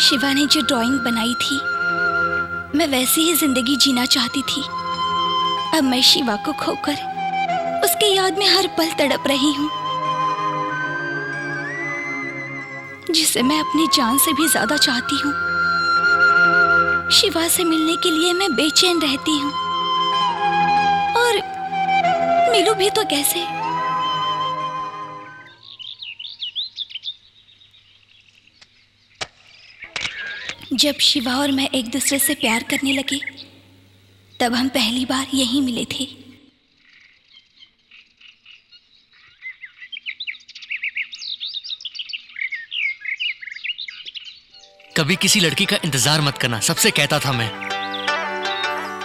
शिवा ने जो ड्राइंग बनाई थी, मैं वैसी ही जिंदगी जीना चाहती थी। अब मैं शिवा को खोकर उसके याद में हर पल तड़प रही हूँ, जिसे मैं अपनी जान से भी ज्यादा चाहती हूँ। शिवा से मिलने के लिए मैं बेचैन रहती हूँ। अभी तो कैसे? जब शिवा और मैं एक दूसरे से प्यार करने लगे, तब हम पहली बार यहीं मिले थे। कभी किसी लड़की का इंतजार मत करना, सबसे कहता था मैं।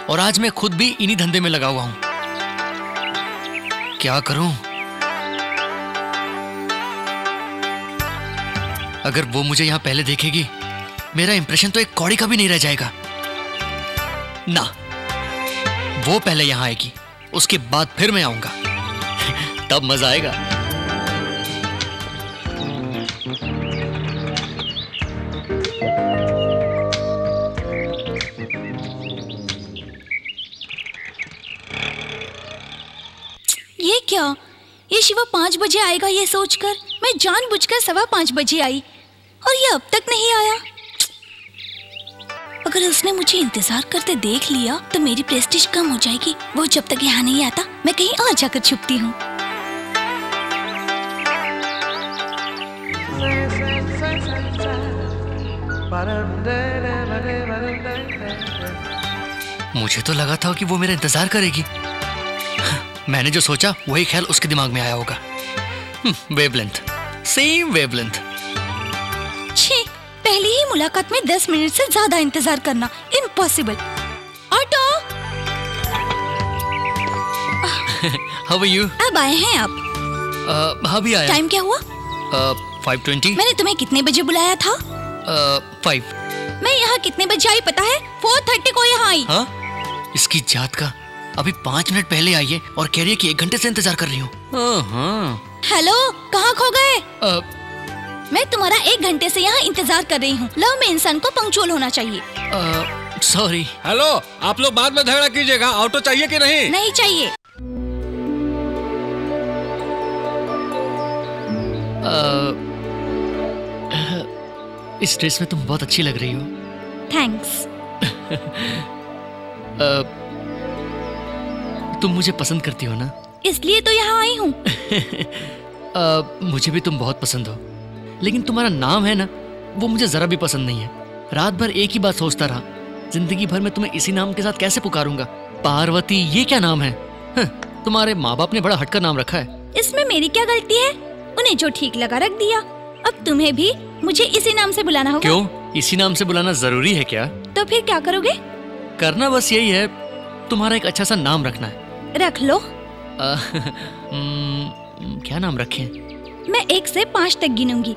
और आज मैं खुद भी इन्हीं धंधे में लगा हुआ हूं। क्या करूं? अगर वो मुझे यहां पहले देखेगी, मेरा इंप्रेशन तो एक कौड़ी का भी नहीं रह जाएगा ना। वो पहले यहां आएगी, उसके बाद फिर मैं आऊंगा। तब मजा आएगा। ये क्या? ये शिवा 5 बजे आएगा ये सोचकर मैं जानबूझकर 5:15 बजे आई और ये अब तक नहीं आया। अगर उसने मुझे इंतजार करते देख लिया तो मेरी प्रेस्टीज कम हो जाएगी। वो जब तक यहाँ नहीं आता मैं कहीं और जाकर छुपती हूँ। मुझे तो लगा था कि वो मेरा इंतजार करेगी। मैंने जो सोचा वही ख्याल उसके दिमाग में आया होगा। Wavelength, same wavelength. छी, पहली ही मुलाकात में 10 मिनट से ज्यादा इंतजार करना impossible. Auto. How are you? अब आए हैं आप? हाँ भी आया। टाइम क्या हुआ? 5:20। मैंने तुम्हें कितने बजे बुलाया था? 5। मैं यहाँ कितने बजे आई पता है? 4:30 को यहाँ आई। हाँ? इसकी जात का अभी 5 मिनट पहले आई है और कह रही है कि 1 घंटे से इंतजार कर रही हूँ। हेलो, कहाँ खो गए? मैं तुम्हारा 1 घंटे से यहाँ इंतजार कर रही हूँ। लव में इंसान को पंक्चुअल होना चाहिए। सॉरी। हेलो, आप लोग बाद में झगड़ा कीजिएगा। ऑटो चाहिए कि नहीं? नहीं चाहिए। इस ड्रेस में तुम बहुत अच्छी लग रही हो। थैंक्स। तुम मुझे पसंद करती हो ना? इसलिए तो यहाँ आई हूँ। मुझे भी तुम बहुत पसंद हो, लेकिन तुम्हारा नाम है ना, वो मुझे जरा भी पसंद नहीं है। रात भर एक ही बात सोचता रहा, जिंदगी भर मैं तुम्हें इसी नाम के साथ कैसे पुकारूंगा? पार्वती, ये क्या नाम है? तुम्हारे माँ बाप ने बड़ा हटकर नाम रखा है। इसमें मेरी क्या गलती है? उन्हें जो ठीक लगा रख दिया। अब तुम्हें भी मुझे इसी नाम से बुलाना होगा। क्यों? इसी नाम से बुलाना जरूरी है क्या? तो फिर क्या करोगे? करना बस यही है, तुम्हारा एक अच्छा सा नाम रखना है। रख लो। क्या नाम रखें? मैं 1 से 5 तक गिनूंगी,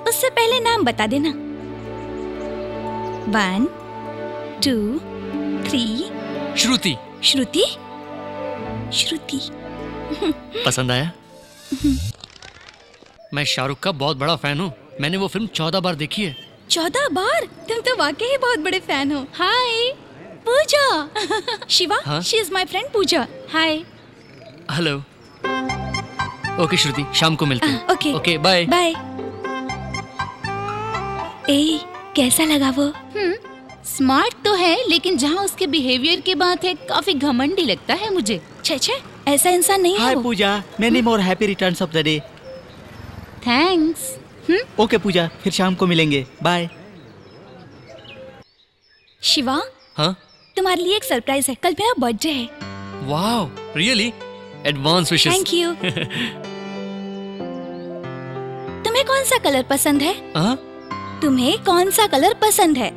उससे पहले नाम बता देना। 1 2 3। श्रुति। श्रुति? श्रुति। पसंद आया? मैं शाहरुख का बहुत बड़ा फैन हूँ। मैंने वो फिल्म 14 बार देखी है। 14 बार? तुम तो वाकई बहुत बड़े फैन हो। Hi Pooja. Shiva, she is my friend Pooja. Hi. Hello. Okay Shruti, शाम को मिलते हैं। Okay okay, bye bye. ए, कैसा लगा वो? स्मार्ट तो है, लेकिन जहाँ उसके बिहेवियर की बात है काफी घमंडी लगता है मुझे। छे, ऐसा इंसान नहीं है। Hi Pooja, many more happy returns of the day. Thanks. Okay Pooja, फिर शाम को मिलेंगे। बाय। शिवा, हाँ? तुम्हारे लिए एक सरप्राइज है। कल मेरा बर्थडे है। Wow, really? Advance wishes. Thank you. तुम्हें कौन सा कलर पसंद है? तुम्हें कौन सा कलर पसंद है?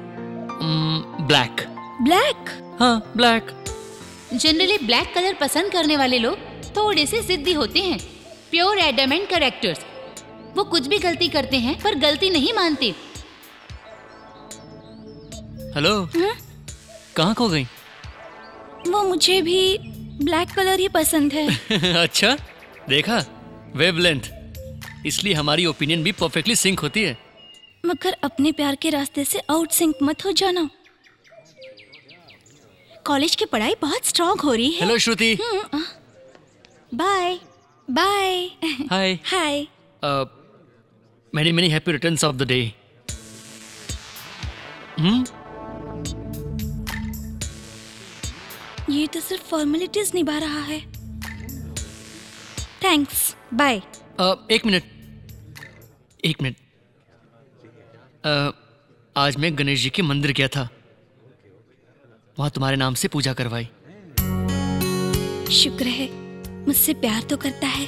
ब्लैक। ब्लैक? हाँ, ब्लैक। जनरली ब्लैक कलर पसंद करने वाले लोग थोड़े से जिद्दी होते हैं। Pure adamant characters. वो कुछ भी गलती करते हैं पर गलती नहीं मानते। हेलो। कहाँ खो गई? वो मुझे भी ब्लैक कलर ही पसंद है। अच्छा, देखा? वेवलेंथ। इसलिए हमारी ओपिनियन भी परफेक्टली सिंक होती है। मगर अपने प्यार के रास्ते से आउट सिंक मत हो जाना। कॉलेज की पढ़ाई बहुत स्ट्रॉन्ग हो रही है। Hello Shruti. Bye bye. Hi hi. Many happy returns of the day. ये तो सिर्फ फॉर्मेलिटीज निभा रहा है। Thanks, bye. एक मिनट। आज मैं गणेश जी के मंदिर गया था, वहां तुम्हारे नाम से पूजा करवाई। शुक्र है, मुझसे प्यार तो करता है।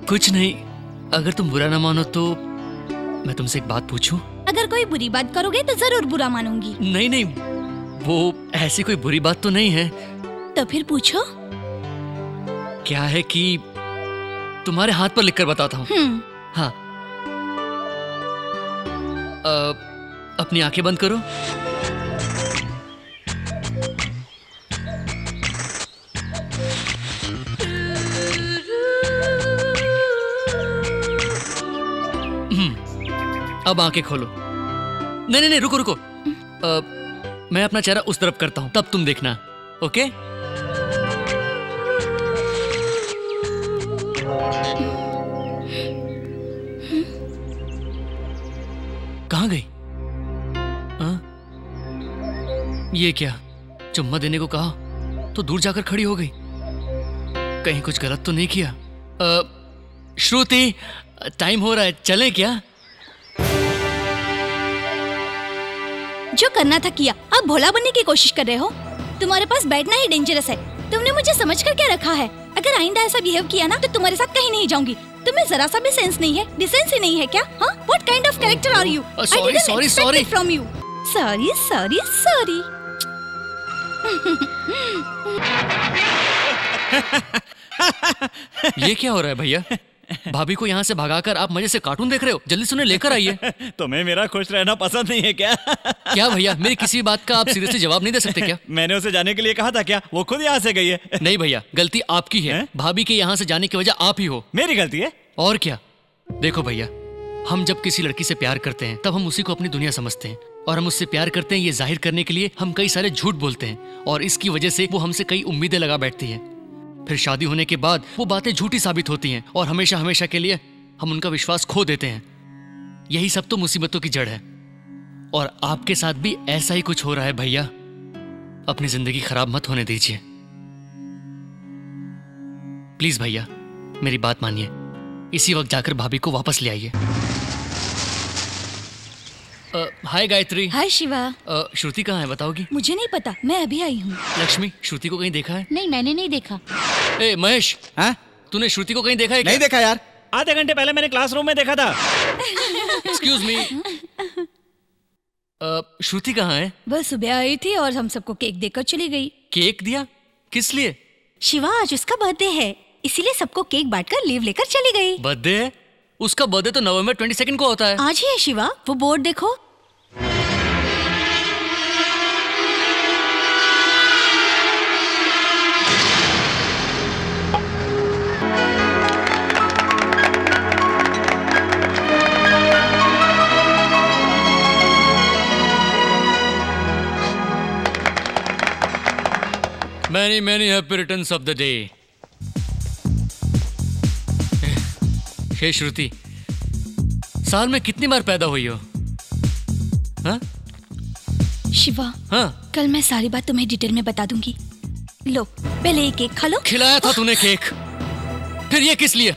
कुछ नहीं, अगर तुम बुरा ना मानो तो मैं तुमसे एक बात पूछूं? अगर कोई बुरी बात करोगे तो जरूर बुरा मानूंगी। नहीं, वो ऐसी कोई बुरी बात तो नहीं है। तो फिर पूछो। क्या है कि तुम्हारे हाथ पर लिखकर बताता हूँ। हाँ, अपनी आंखें बंद करो। अब आंखें खोलो। नहीं, रुको। मैं अपना चेहरा उस तरफ करता हूं, तब तुम देखना। ओके? कहां गई? ये क्या, चुम्मा देने को कहा तो दूर जाकर खड़ी हो गई। कहीं कुछ गलत तो नहीं किया? श्रुति, टाइम हो रहा है, चलें क्या? जो करना था किया, अब भोला बनने की कोशिश कर रहे हो। तुम्हारे पास बैठना ही डेंजरस है। तुमने मुझे समझ कर क्या रखा है? अगर आइंदा ऐसा बिहेव किया ना तो तुम्हारे साथ कहीं नहीं जाऊंगी। तुम्हें जरा सा भी सेंस नहीं है, डिसेंसी नहीं है क्या? हाँ? What kind of character are you? I didn't expect it from you. Sorry. ये क्या हो रहा है भैया? भाभी को यहाँ से भगाकर आप मजे से कार्टून देख रहे हो? जल्दी से उन्हें लेकर आइए। तुम्हें मेरा खुश रहना पसंद नहीं है क्या? क्या भैया, मेरी किसी बात का आप सीरियसली जवाब नहीं दे सकते क्या? मैंने उसे जाने के लिए कहा था क्या? वो खुद यहाँ से गई है। नहीं भैया, गलती आपकी है। भाभी के यहाँ से जाने की वजह आप ही हो। मेरी गलती है? और क्या। देखो भैया, हम जब किसी लड़की से प्यार करते हैं तब हम उसी को अपनी दुनिया समझते हैं, और हम उससे प्यार करते हैं ये जाहिर करने के लिए हम कई सारे झूठ बोलते हैं, और इसकी वजह से वो हमसे कई उम्मीदें लगा बैठती है। फिर शादी होने के बाद वो बातें झूठी साबित होती हैं और हमेशा के लिए हम उनका विश्वास खो देते हैं। यही सब तो मुसीबतों की जड़ है, और आपके साथ भी ऐसा ही कुछ हो रहा है भैया। अपनी जिंदगी खराब मत होने दीजिए प्लीज भैया, मेरी बात मानिए। इसी वक्त जाकर भाभी को वापस ले आइए। हाय गायत्री। हाय शिवा। श्रुति कहाँ है बताओगी? मुझे नहीं पता, मैं अभी आई हूँ। लक्ष्मी, श्रुति को कहीं देखा है? नहीं, मैंने नहीं देखा। ए महेश, हाँ? तूने श्रुति को कहीं देखा है क्या? नहीं देखा यार, आधे घंटे पहले मैंने क्लासरूम में देखा था। एक्सक्यूज मी, श्रुति कहाँ है? वह सुबह आई थी और हम सबको केक देकर चली गई। केक दिया? किस लिए? शिवा, आज उसका बर्थडे है, इसीलिए सबको केक बांटकर लीव लेकर चली गई। बर्थडे है? उसका बर्थडे तो नवंबर 22 को होता है। आज ही है शिवा, वो बोर्ड देखो। Many happy returns of the day. हे श्रुति, साल में कितनी बार पैदा हुई हो? हाँ? शिवा, हाँ? कल मैं सारी बात तुम्हें डिटेल में बता दूंगी। लो, पहले ये केक खा लो। खिलाया था तूने केक, फिर ये किस लिए?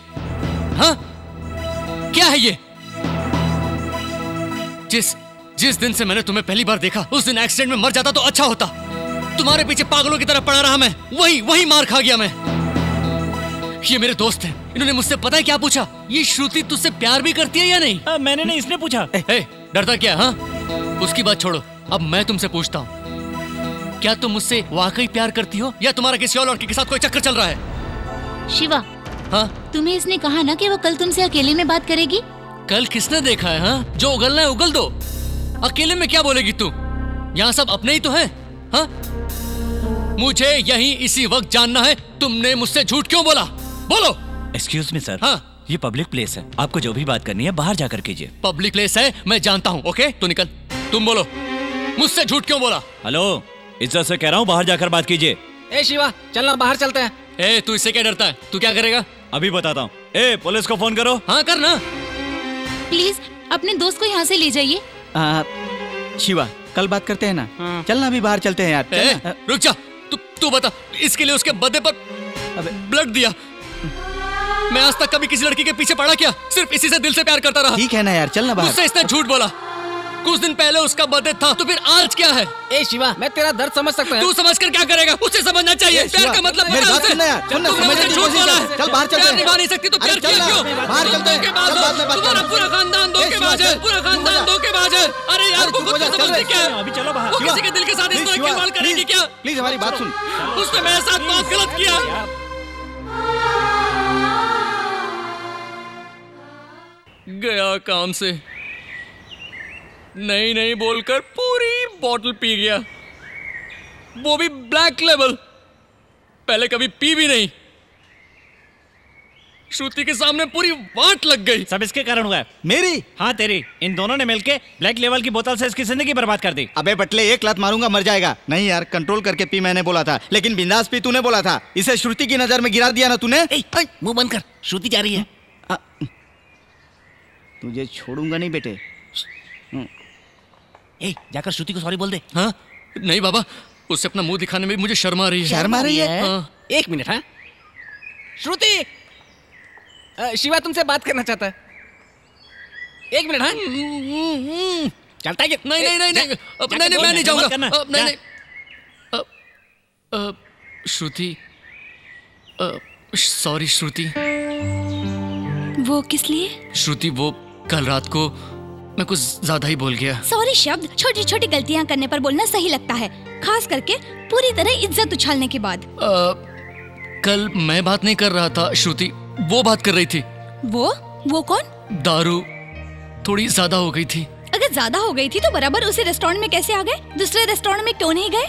हाँ? क्या है ये? जिस दिन से मैंने तुम्हें पहली बार देखा उस दिन एक्सीडेंट में मर जाता तो अच्छा होता। तुम्हारे पीछे पागलों की तरह पड़ा रहा मैं, वही मार खा गया मैं। ये मेरे दोस्त हैं, इन्होंने मुझसे पता है क्या पूछा? ये श्रुति तुझसे प्यार भी करती है या नहीं? मैंने नहीं, इसने पूछा। डरता क्या? हाँ, उसकी बात छोड़ो, अब मैं तुमसे पूछता हूँ, क्या तुम मुझसे वाकई प्यार करती हो या तुम्हारा किसी और लड़की के साथ कोई चक्कर चल रहा है? शिवा, हाँ? तुम्हें इसने कहा ना कि वो कल तुमसे अकेले में बात करेगी? कल किसने देखा है? हाँ, जो उगलना है उगल दो, अकेले में क्या बोलेगी तू? यहाँ सब अपने ही तो हैं। हाँ? मुझे यही इसी वक्त जानना है, तुमने मुझसे झूठ क्यों बोला? बोलो। Excuse me sir. हाँ? ये पब्लिक प्लेस है, आपको जो भी बात करनी है बाहर जाकर कीजिए। पब्लिक प्लेस है, मैं जानता हूँ। ओके, तू निकल। तुम बोलो, मुझसे झूठ क्यों बोला? हेलो, इज्जत से कह रहा हूँ बाहर जाकर बात कीजिए। ए शिवा, चलना बाहर चलते हैं। ए, तू इससे क्या डरता है? तू क्या करेगा? अभी बताता हूँ। ए, पुलिस को फोन करो। हाँ, करना। प्लीज अपने दोस्त को यहाँ से ले जाइए। शिवा, कल बात करते हैं ना। चलना अभी बाहर चलते हैं यार। चलना। रुक जा, तू बता, इसके लिए उसके बर्थडे पर ब्लड दिया। मैं आज तक कभी किसी लड़की के पीछे पड़ा क्या? सिर्फ इसी से दिल से प्यार करता रहा। ठीक है ना यार, चलना बाहर। मुझसे इसने झूठ बोला। कुछ दिन पहले उसका बर्थडे था, तो फिर आज क्या है? ए शिवा, मैं तेरा दर्द समझ सकता हूँ। तू समझ कर क्या करेगा? उसे समझना चाहिए। प्यार का मतलब मेरी बात सुनना यार, सुनना, समझने की कोशिश कर। चल बाहर चलते हैं। निभा नहीं सकती तो प्यार किया क्यों? बाहर चलते हैं। तुम्हारा पूरा खानदान धोखेबाज है, पूरा खानदान धोखेबाज है। अरे यार, वो खुद को समझती क्या है? अभी चलो बाहर। वो किसी के दिल के साथ इस तरह खिलवाड़ करेगी क्या? प्लीज हमारी बात सुन। उसने मेरे साथ बहुत गलत किया। गया काम से, नहीं बोलकर पूरी बॉटल पी गया, वो भी ब्लैक लेवल। पहले कभी पी भी नहीं। श्रुति के सामने पूरी वाट लग गई। सब इसके कारण हुआ है। मेरी? हाँ तेरी। इन दोनों ने मिलके ब्लैक लेवल की बोतल से इसकी जिंदगी बर्बाद कर दी। अबे बटले, एक लात मारूंगा मर जाएगा। नहीं यार, कंट्रोल करके पी मैंने बोला था, लेकिन बिंदास पी तूने बोला था। इसे श्रुति की नजर में गिरा दिया ना तूने। मुंह बंद कर, श्रुति जा रही है। तुझे छोड़ूंगा नहीं बेटे। जाकर श्रुति को सॉरी बोल दे। हाँ? नहीं बाबा, उससे अपना मुंह दिखाने में मुझे शर्म आ रही है। शर्म आ रही है? हाँ। एक मिनट। हाँ श्रुति, शिवा तुमसे बात करना चाहता है। एक मिनट। हाँ चलता है कि नहीं, मैं नहीं जाऊंगा। नहीं। श्रुति, सॉरी श्रुति। वो किस लिए? श्रुति, वो कल रात को मैं कुछ ज्यादा ही बोल गया। सॉरी शब्द छोटी छोटी गलतियां करने पर बोलना सही लगता है, खास करके पूरी तरह इज्जत उछालने के बाद। कल मैं बात नहीं कर रहा था श्रुति, वो बात कर रही थी। वो कौन? दारू थोड़ी ज्यादा हो गई थी। अगर ज्यादा हो गई थी तो बराबर उसी रेस्टोरेंट में कैसे आ गए? दूसरे रेस्टोरेंट में क्यों नहीं गए?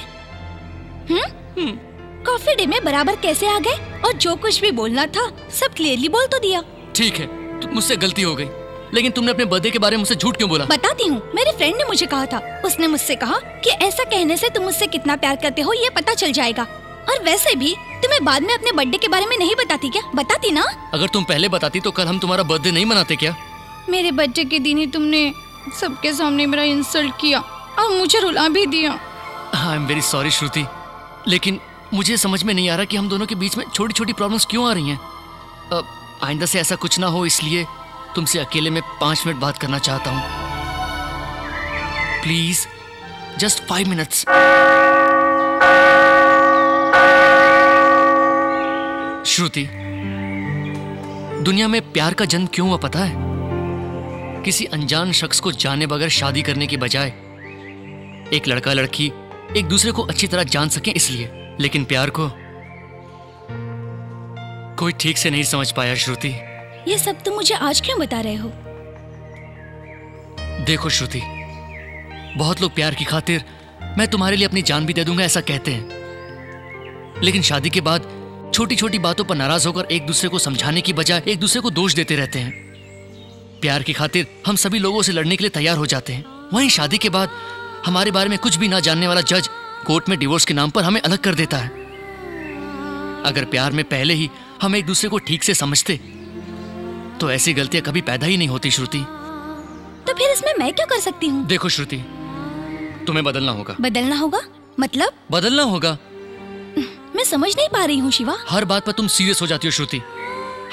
कॉफी डे में बराबर कैसे आ गए? और जो कुछ भी बोलना था सब क्लियरली बोल तो दिया। ठीक है, तो मुझसे गलती हो गई, लेकिन तुमने अपने बर्थडे के बारे में मुझसे झूठ क्यों बोला? बताती हूँ। मेरे फ्रेंड ने मुझे कहा था, उसने मुझसे कहा कि ऐसा कहने से तुम मुझसे कितना प्यार करते हो ये पता चल जाएगा। और वैसे भी तुम्हें बाद में अपने बर्थडे के बारे में नहीं बताती क्या? बताती ना। अगर तुम पहले बताती तो कल हम तुम्हारा बर्थडे नहीं मनाते क्या? मेरे बर्थडे के दिन ही तुमने सबके सामने मेरा इंसल्ट किया और मुझे रुला भी दिया। आई एम वेरी सॉरी श्रुति, लेकिन मुझे समझ में नहीं आ रहा कि हम दोनों के बीच में छोटी छोटी प्रॉब्लम्स क्यों आ रही हैं। आइंदा से ऐसा कुछ ना हो, इसलिए तुमसे अकेले में 5 मिनट बात करना चाहता हूँ। Please, just 5 minutes. श्रुति, दुनिया में प्यार का जन्म क्यों हुआ पता है? किसी अनजान शख्स को जाने बगैर शादी करने की बजाय एक लड़का लड़की एक दूसरे को अच्छी तरह जान सके इसलिए। लेकिन प्यार को कोई ठीक से नहीं समझ पाया श्रुति। ये सब तुम मुझे आज क्यों बता रहे हो? देखो श्रुति, बहुत लोग प्यार की खातिर मैं तुम्हारे लिए अपनी जान भी दे दूंगा ऐसा कहते हैं, लेकिन शादी के बाद छोटी छोटी बातों पर नाराज होकर एक दूसरे को समझाने की बजाय एक दूसरे को दोष देते रहते हैं। प्यार की खातिर हम सभी लोगों से लड़ने के लिए तैयार हो जाते हैं, वहीं शादी के बाद हमारे बारे में कुछ भी ना जानने वाला जज कोर्ट में डिवोर्स के नाम पर हमें अलग कर देता है। अगर प्यार में पहले ही हम एक दूसरे को ठीक से समझते तो ऐसी गलतियां कभी पैदा ही नहीं होती श्रुति। तो फिर इसमें मैं क्या कर सकती हूँ? देखो श्रुति, तुम्हें बदलना होगा। बदलना होगा? मतलब? बदलना होगा। मैं समझ नहीं पा रही हूँ शिवा। हर बात पर तुम सीरियस हो जाती हो श्रुति,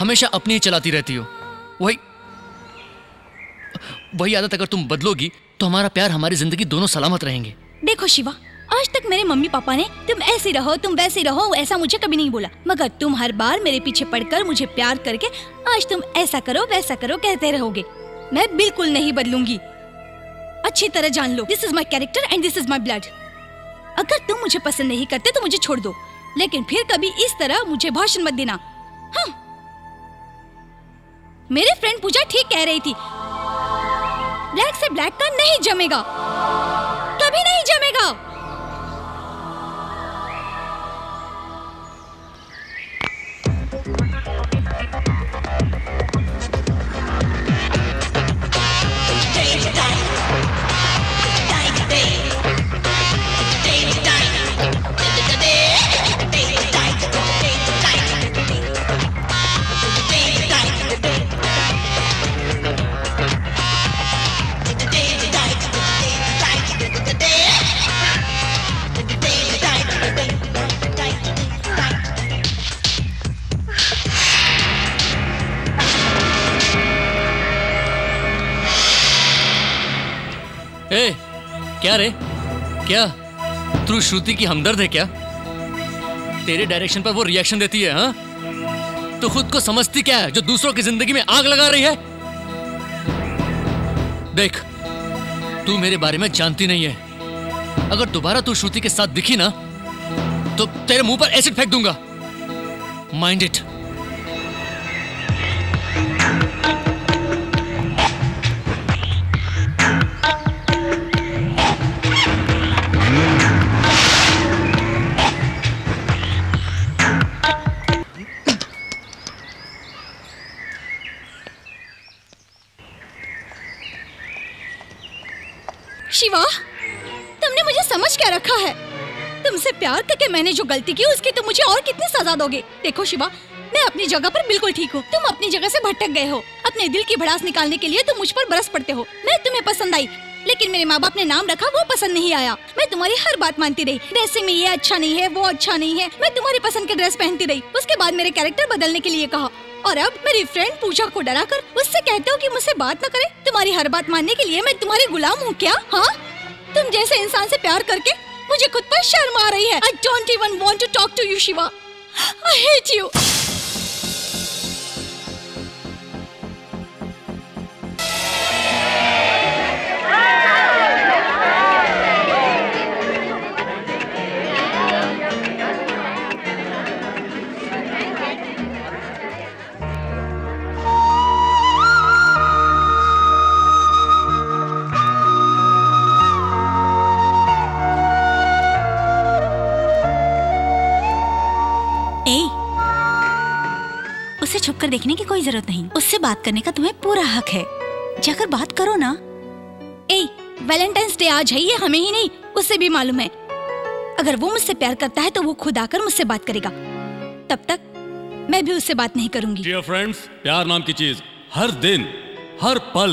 हमेशा अपनी ही चलाती रहती हो। वही आदत अगर तुम बदलोगी तो हमारा प्यार, हमारी जिंदगी दोनों सलामत रहेंगे। देखो शिवा, आज तक मेरे मम्मी पापा ने तुम ऐसी रहो, तुम वैसी रहो, ऐसा मुझे कभी नहीं बोला, मगर तुम हर बार मेरे पीछे पड़कर मुझे प्यार करके आज तुम ऐसा करो वैसा करो कहते रहोगे। मैं बिल्कुल नहीं बदलूंगी, अच्छी तरह जान लो। This is my character and this is my blood. अगर तुम मुझे पसंद नहीं करते तो मुझे छोड़ दो, लेकिन फिर कभी इस तरह मुझे भाषण मत देना। हाँ। मेरे फ्रेंड पूजा ठीक कह रही थी, ब्लैक से ब्लैक का नहीं जमेगा, कभी नहीं जमेगा। क्या रे? क्या तू श्रुति की हमदर्द है क्या? तेरे डायरेक्शन पर वो रिएक्शन देती है, हाँ? तो खुद को समझती क्या है जो दूसरों की जिंदगी में आग लगा रही है? देख, तू मेरे बारे में जानती नहीं है। अगर दोबारा तू श्रुति के साथ दिखी ना तो तेरे मुंह पर एसिड फेंक दूंगा। Mind it. शिवा, तुमने मुझे समझ क्या रखा है? तुमसे प्यार करके मैंने जो गलती की उसकी तुम मुझे और कितनी सजा दोगे? देखो शिवा, मैं अपनी जगह पर बिल्कुल ठीक हूँ। तुम अपनी जगह से भटक गए हो। अपने दिल की भड़ास निकालने के लिए तुम मुझ पर बरस पड़ते हो। मैं तुम्हें पसंद आई, लेकिन मेरे माँ बाप ने नाम रखा वो पसंद नहीं आया। मैं तुम्हारी हर बात मानती रही। ड्रेसिंग में ये अच्छा नहीं है, वो अच्छा नहीं है। मैं तुम्हारी पसंद के ड्रेस पहनती रही। उसके बाद मेरे कैरेक्टर बदलने के लिए कहा, और अब मेरी फ्रेंड पूजा को डरा कर उससे कहते हो कि मुझसे बात न करे। तुम्हारी हर बात मानने के लिए मैं तुम्हारी गुलाम हूँ क्या? हाँ, तुम जैसे इंसान से प्यार करके मुझे खुद पर शर्म आ रही है। I don't even want to talk to you, Shiva. I hate you। उसे छुपकर देखने की कोई जरूरत नहीं। उससे बात करने का तुम्हें पूरा हक है। जाकर बात करो ना। वैलेंटाइंस डे आज है, ये हमें ही नहीं उससे भी मालूम है। अगर वो मुझसे प्यार करता है तो वो खुद आकर मुझसे बात करेगा। तब तक मैं भी उससे बात नहीं करूंगी। डियर फ्रेंड्स, प्यार नाम की चीज हर दिन, हर पल,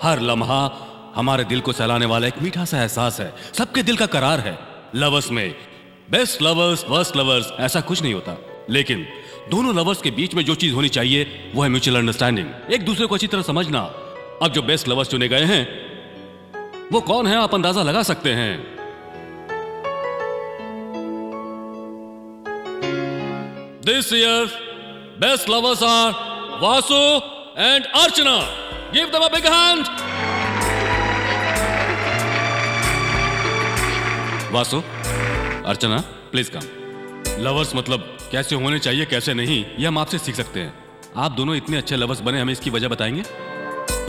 हर लम्हा हमारे दिल को सहलाने वाला एक मीठा सा एहसास है। सबके दिल का करार है। लवर्स में बेस्ट लवर्स, वर्स्ट लवर्स, ऐसा कुछ नहीं होता। लेकिन दोनों लवर्स के बीच में जो चीज होनी चाहिए वो है म्यूचुअल अंडरस्टैंडिंग, एक दूसरे को अच्छी तरह समझना। अब जो बेस्ट लवर्स चुने गए हैं वो कौन है आप अंदाजा लगा सकते हैं। This year best lovers are Vasu and Archana. Give them a big hand. Vasu, Archana, please come. Lovers मतलब कैसे होने चाहिए कैसे नहीं, ये हम आपसे सीख सकते हैं। आप दोनों इतने अच्छे लवर्स बने, हमें इसकी वजह बताएंगे?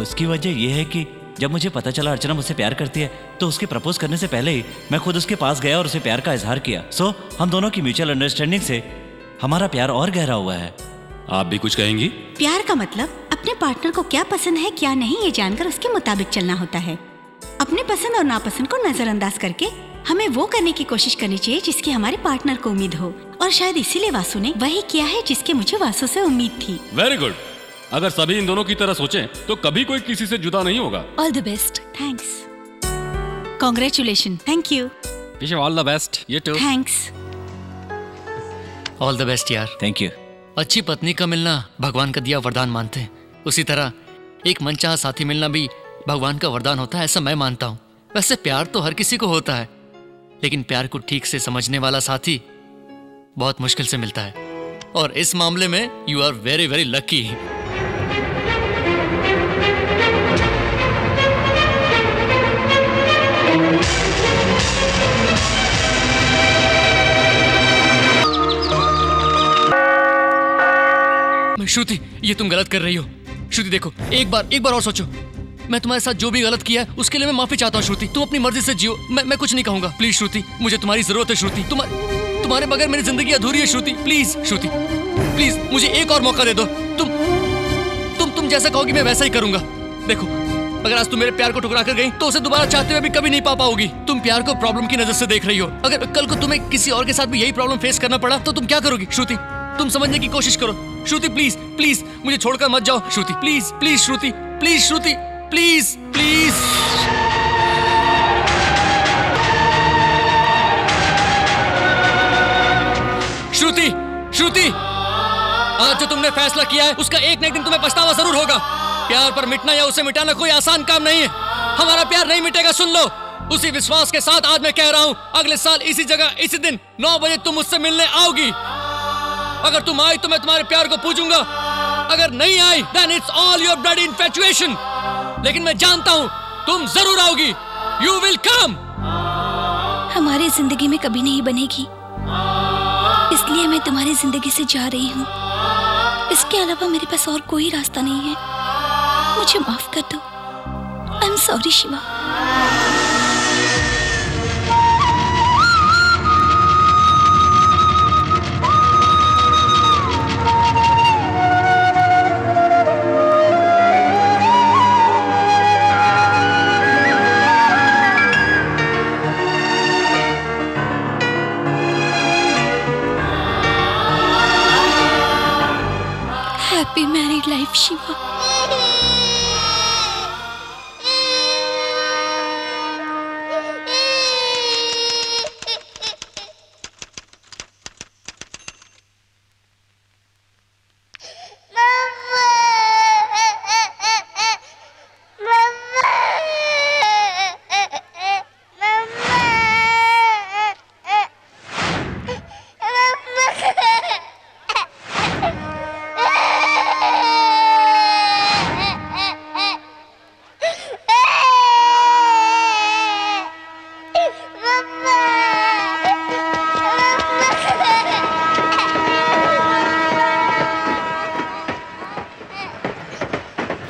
उसकी वजह यह है कि जब मुझे पता चला अर्चना मुझसे प्यार करती है तो उसके प्रपोज करने से पहले ही मैं खुद उसके पास गया और उसे प्यार का इजहार किया। सो हम दोनों की म्यूचुअल अंडरस्टैंडिंग से हमारा प्यार और गहरा हुआ है। आप भी कुछ कहेंगी? प्यार का मतलब अपने पार्टनर को क्या पसंद है क्या नहीं ये जानकर उसके मुताबिक चलना होता है। अपने पसंद और नापसंद को नजरअंदाज करके हमें वो करने की कोशिश करनी चाहिए जिसकी हमारे पार्टनर को उम्मीद हो। और शायद इसीलिए वासु ने वही किया है जिसके मुझे वासु से उम्मीद थी। Very good. अगर सभी इन दोनों की तरह सोचें तो कभी कोई किसी से जुदा नहीं होगा। All the best. Thanks. Congratulation. Thank you. Wish you all the best. You too. Thanks. All the best यार। Thank you. अच्छी पत्नी का मिलना भगवान का दिया वरदान मानते हैं, उसी तरह एक मनचाहा साथी मिलना भी भगवान का वरदान होता है, ऐसा मैं मानता हूँ। वैसे प्यार तो हर किसी को होता है, लेकिन प्यार को ठीक से समझने वाला साथी बहुत मुश्किल से मिलता है, और इस मामले में you are very very lucky. Shruti, ये तुम गलत कर रही हो। श्रुति देखो, एक बार और सोचो। मैं तुम्हारे साथ जो भी गलत किया है उसके लिए मैं माफी चाहता हूँ श्रुति। तुम अपनी मर्जी से जियो, मैं कुछ नहीं कहूंगा। प्लीज श्रुति, मुझे तुम्हारी जरूरत है श्रुति। तुम्हारे बगैर मेरी जिंदगी अधूरी है श्रुति। प्लीज श्रुति, प्लीज मुझे एक और मौका दे दो। तुम जैसा कहोगी मैं वैसा ही करूंगा। देखो, अगर आज तुम मेरे प्यार को ठुकरा कर गई तो उसे दोबारा चाहते हुए भी कभी नहीं पा पाओगी। तुम प्यार को प्रॉब्लम की नजर से देख रही हो। अगर कल को तुम्हें किसी और के साथ भी यही प्रॉब्लम फेस करना पड़ा तो तुम क्या करोगी? श्रुति, तुम समझने की कोशिश करो। श्रुति प्लीज प्लीज मुझे छोड़कर मत जाओ। Shruti please please Shruti please Shruti please please. Shruti Shruti, आज जो तुमने फैसला किया है उसका एक न एक दिन तुम्हें पछतावा जरूर होगा। प्यार पर मिटना या उसे मिटाना कोई आसान काम नहीं है। हमारा प्यार नहीं मिटेगा, सुन लो। उसी विश्वास के साथ आज मैं कह रहा हूं, अगले साल इसी जगह इसी दिन 9 बजे तुम मुझसे मिलने आओगी। अगर तुम आई तो मैं तुम्हारे प्यार को पूजूंगा, अगर नहीं आई then it's all your bloody infatuation। लेकिन मैं जानता हूं तुम जरूर आओगी। You will come। हमारी जिंदगी में कभी नहीं बनेगी, इसलिए मैं तुम्हारी जिंदगी से जा रही हूँ। इसके अलावा मेरे पास और कोई रास्ता नहीं है। मुझे माफ कर दो। I am sorry Shiva. Happy married life Shiva.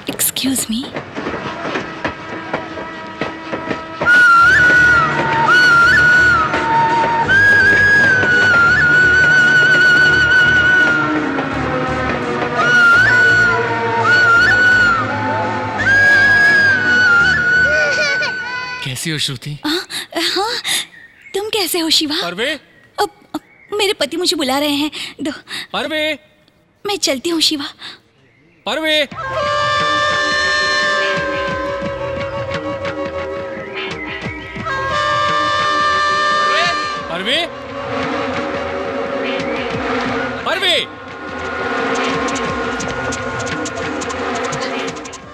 Excuse me. कैसी हो श्रुति? हाँ, तुम कैसे हो शिवा? परवे? अब मेरे पति मुझे बुला रहे हैं। दो। परवे? मैं चलती हूँ शिवा। परवे? परवे? परवे?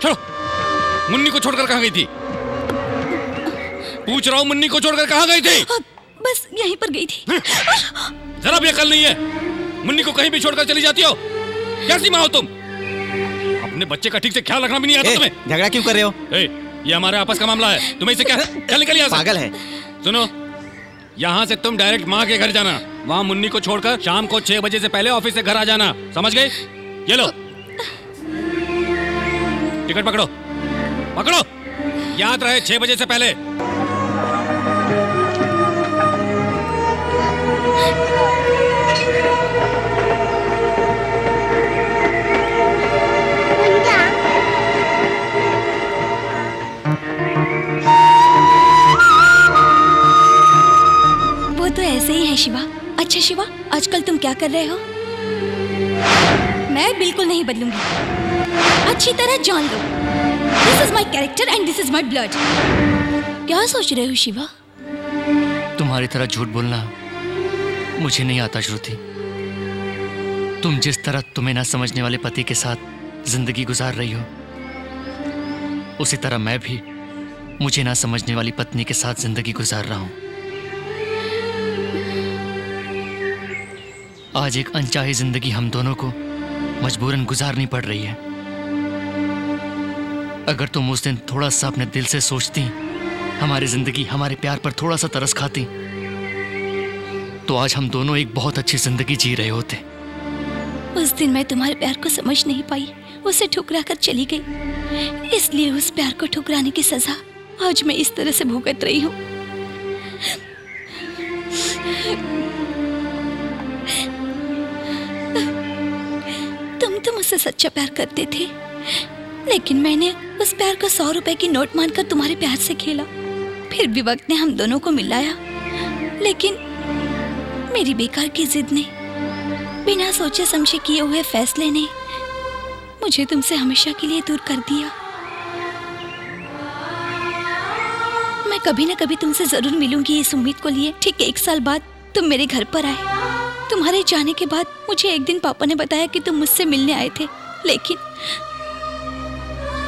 चलो, मुन्नी को छोड़कर कहाँ गई थी? पूछ रहा हूँ, मुन्नी को छोड़कर कहाँ गई थी? बस यहीं पर गई थी। जरा भी अकल नहीं है, मुन्नी को कहीं भी छोड़कर चली जाती हो। कैसी माँ हो तुम? अपने बच्चे का ठीक से ख्याल रखना भी नहीं आता तुम्हें। झगड़ा क्यों कर रहे हो? ये हमारे आपस का मामला है, तुम्हें इसे क्या? चल निकल यहाँ से। पागल है। सुनो, यहाँ से तुम डायरेक्ट माँ के घर जाना, वहाँ मुन्नी को छोड़कर शाम को 6 बजे से पहले ऑफिस से घर आ जाना, समझ गए? ये लो टिकट पकड़ो, पकड़ो, याद रहे 6 बजे से पहले। वो तो ऐसे ही है शिवा। अच्छा शिवा, आजकल तुम क्या कर रहे हो? मैं बिल्कुल नहीं बदलूंगी, अच्छी तरह जान लो। This is my character and this is my blood. क्या सोच रहे हो शिवा? तुम्हारी तरह झूठ बोलना मुझे नहीं आता श्रुति। तुम जिस तरह तुम्हें ना समझने वाले पति के साथ जिंदगी गुजार रही हो, उसी तरह मैं भी मुझे ना समझने वाली पत्नी के साथ जिंदगी गुजार रहा हूं। आज एक अनचाही जिंदगी हम दोनों को मजबूरन गुजारनी पड़ रही है। अगर तुम उस दिन थोड़ा सा अपने दिल से सोचती, हमारी जिंदगी, हमारे प्यार पर थोड़ा सा तरस खाती, तो आज हम दोनों एक बहुत अच्छी जिंदगी जी रहे होते। उस दिन मैं तुम्हारे प्यार को समझ नहीं पाई, उसे ठुकरा कर चली गई, इसलिए उस प्यार को ठुकराने की सजा आज मैं इस तरह से भुगत रही हूँ। तुम तो मुझसे सच्चा प्यार करते थे, लेकिन मैंने उस प्यार को 100 रुपए की नोट मानकर तुम्हारे प्यार से खेला। फिर भी वक्त ने हम दोनों को मिलाया, लेकिन मेरी बेकार की जिद ने, बिना सोचे समझे किए हुए फैसले ने मुझे तुमसे हमेशा के लिए दूर कर दिया। मैं कभी ना कभी तुमसे जरूर मिलूंगी इस उम्मीद को लिए। ठीक 1 साल बाद तुम मेरे घर पर आए। तुम्हारे जाने के बाद मुझे एक दिन पापा ने बताया कि तुम मुझसे मिलने आए थे, लेकिन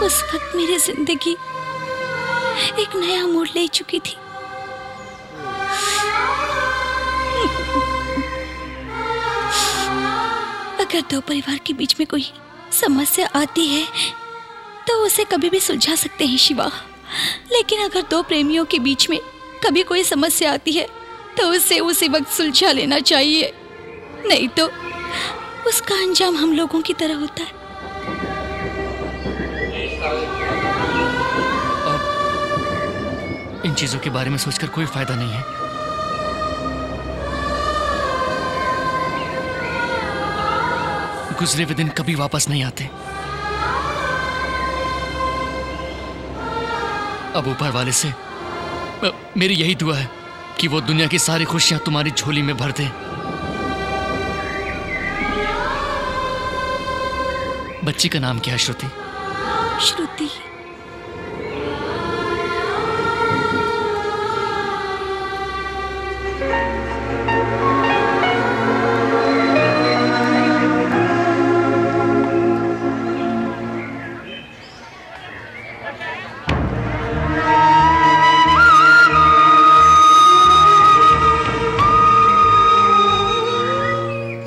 उस वक्त मेरी जिंदगी एक नया मोड़ ले चुकी थी। अगर दो परिवार के बीच में कोई समस्या आती है तो उसे कभी भी सुलझा सकते हैं शिवा, लेकिन अगर दो प्रेमियों के बीच में कभी कोई समस्या आती है तो उसे उसी वक्त सुलझा लेना चाहिए, नहीं तो उसका अंजाम हम लोगों की तरह होता है। इन चीजों के बारे में सोचकर कोई फायदा नहीं है। गुजरे हुए दिन कभी वापस नहीं आते। अब ऊपर वाले से मेरी यही दुआ है कि वो दुनिया की सारी खुशियां तुम्हारी झोली में भर दे। बच्ची का नाम क्या है श्रुति? श्रुति।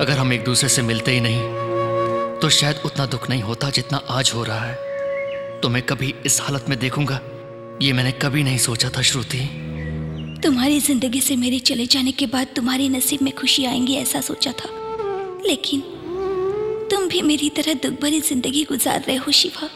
अगर हम एक दूसरे से मिलते ही नहीं तो शायद उतना दुख नहीं होता जितना आज हो रहा है। तो मैं कभी इस हालत में देखूंगा, ये मैंने कभी नहीं सोचा था श्रुति। तुम्हारी जिंदगी से मेरे चले जाने के बाद तुम्हारे नसीब में खुशी आएंगी ऐसा सोचा था, लेकिन तुम भी मेरी तरह दुख भरी जिंदगी गुजार रहे हो शिवा।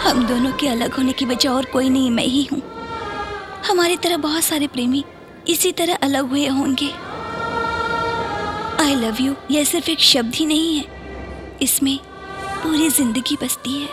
हम दोनों के अलग होने की वजह और कोई नहीं, मैं ही हूँ। हमारी तरह बहुत सारे प्रेमी इसी तरह अलग हुए होंगे। आई लव यू यह सिर्फ एक शब्द ही नहीं है, इसमें पूरी जिंदगी बसती है।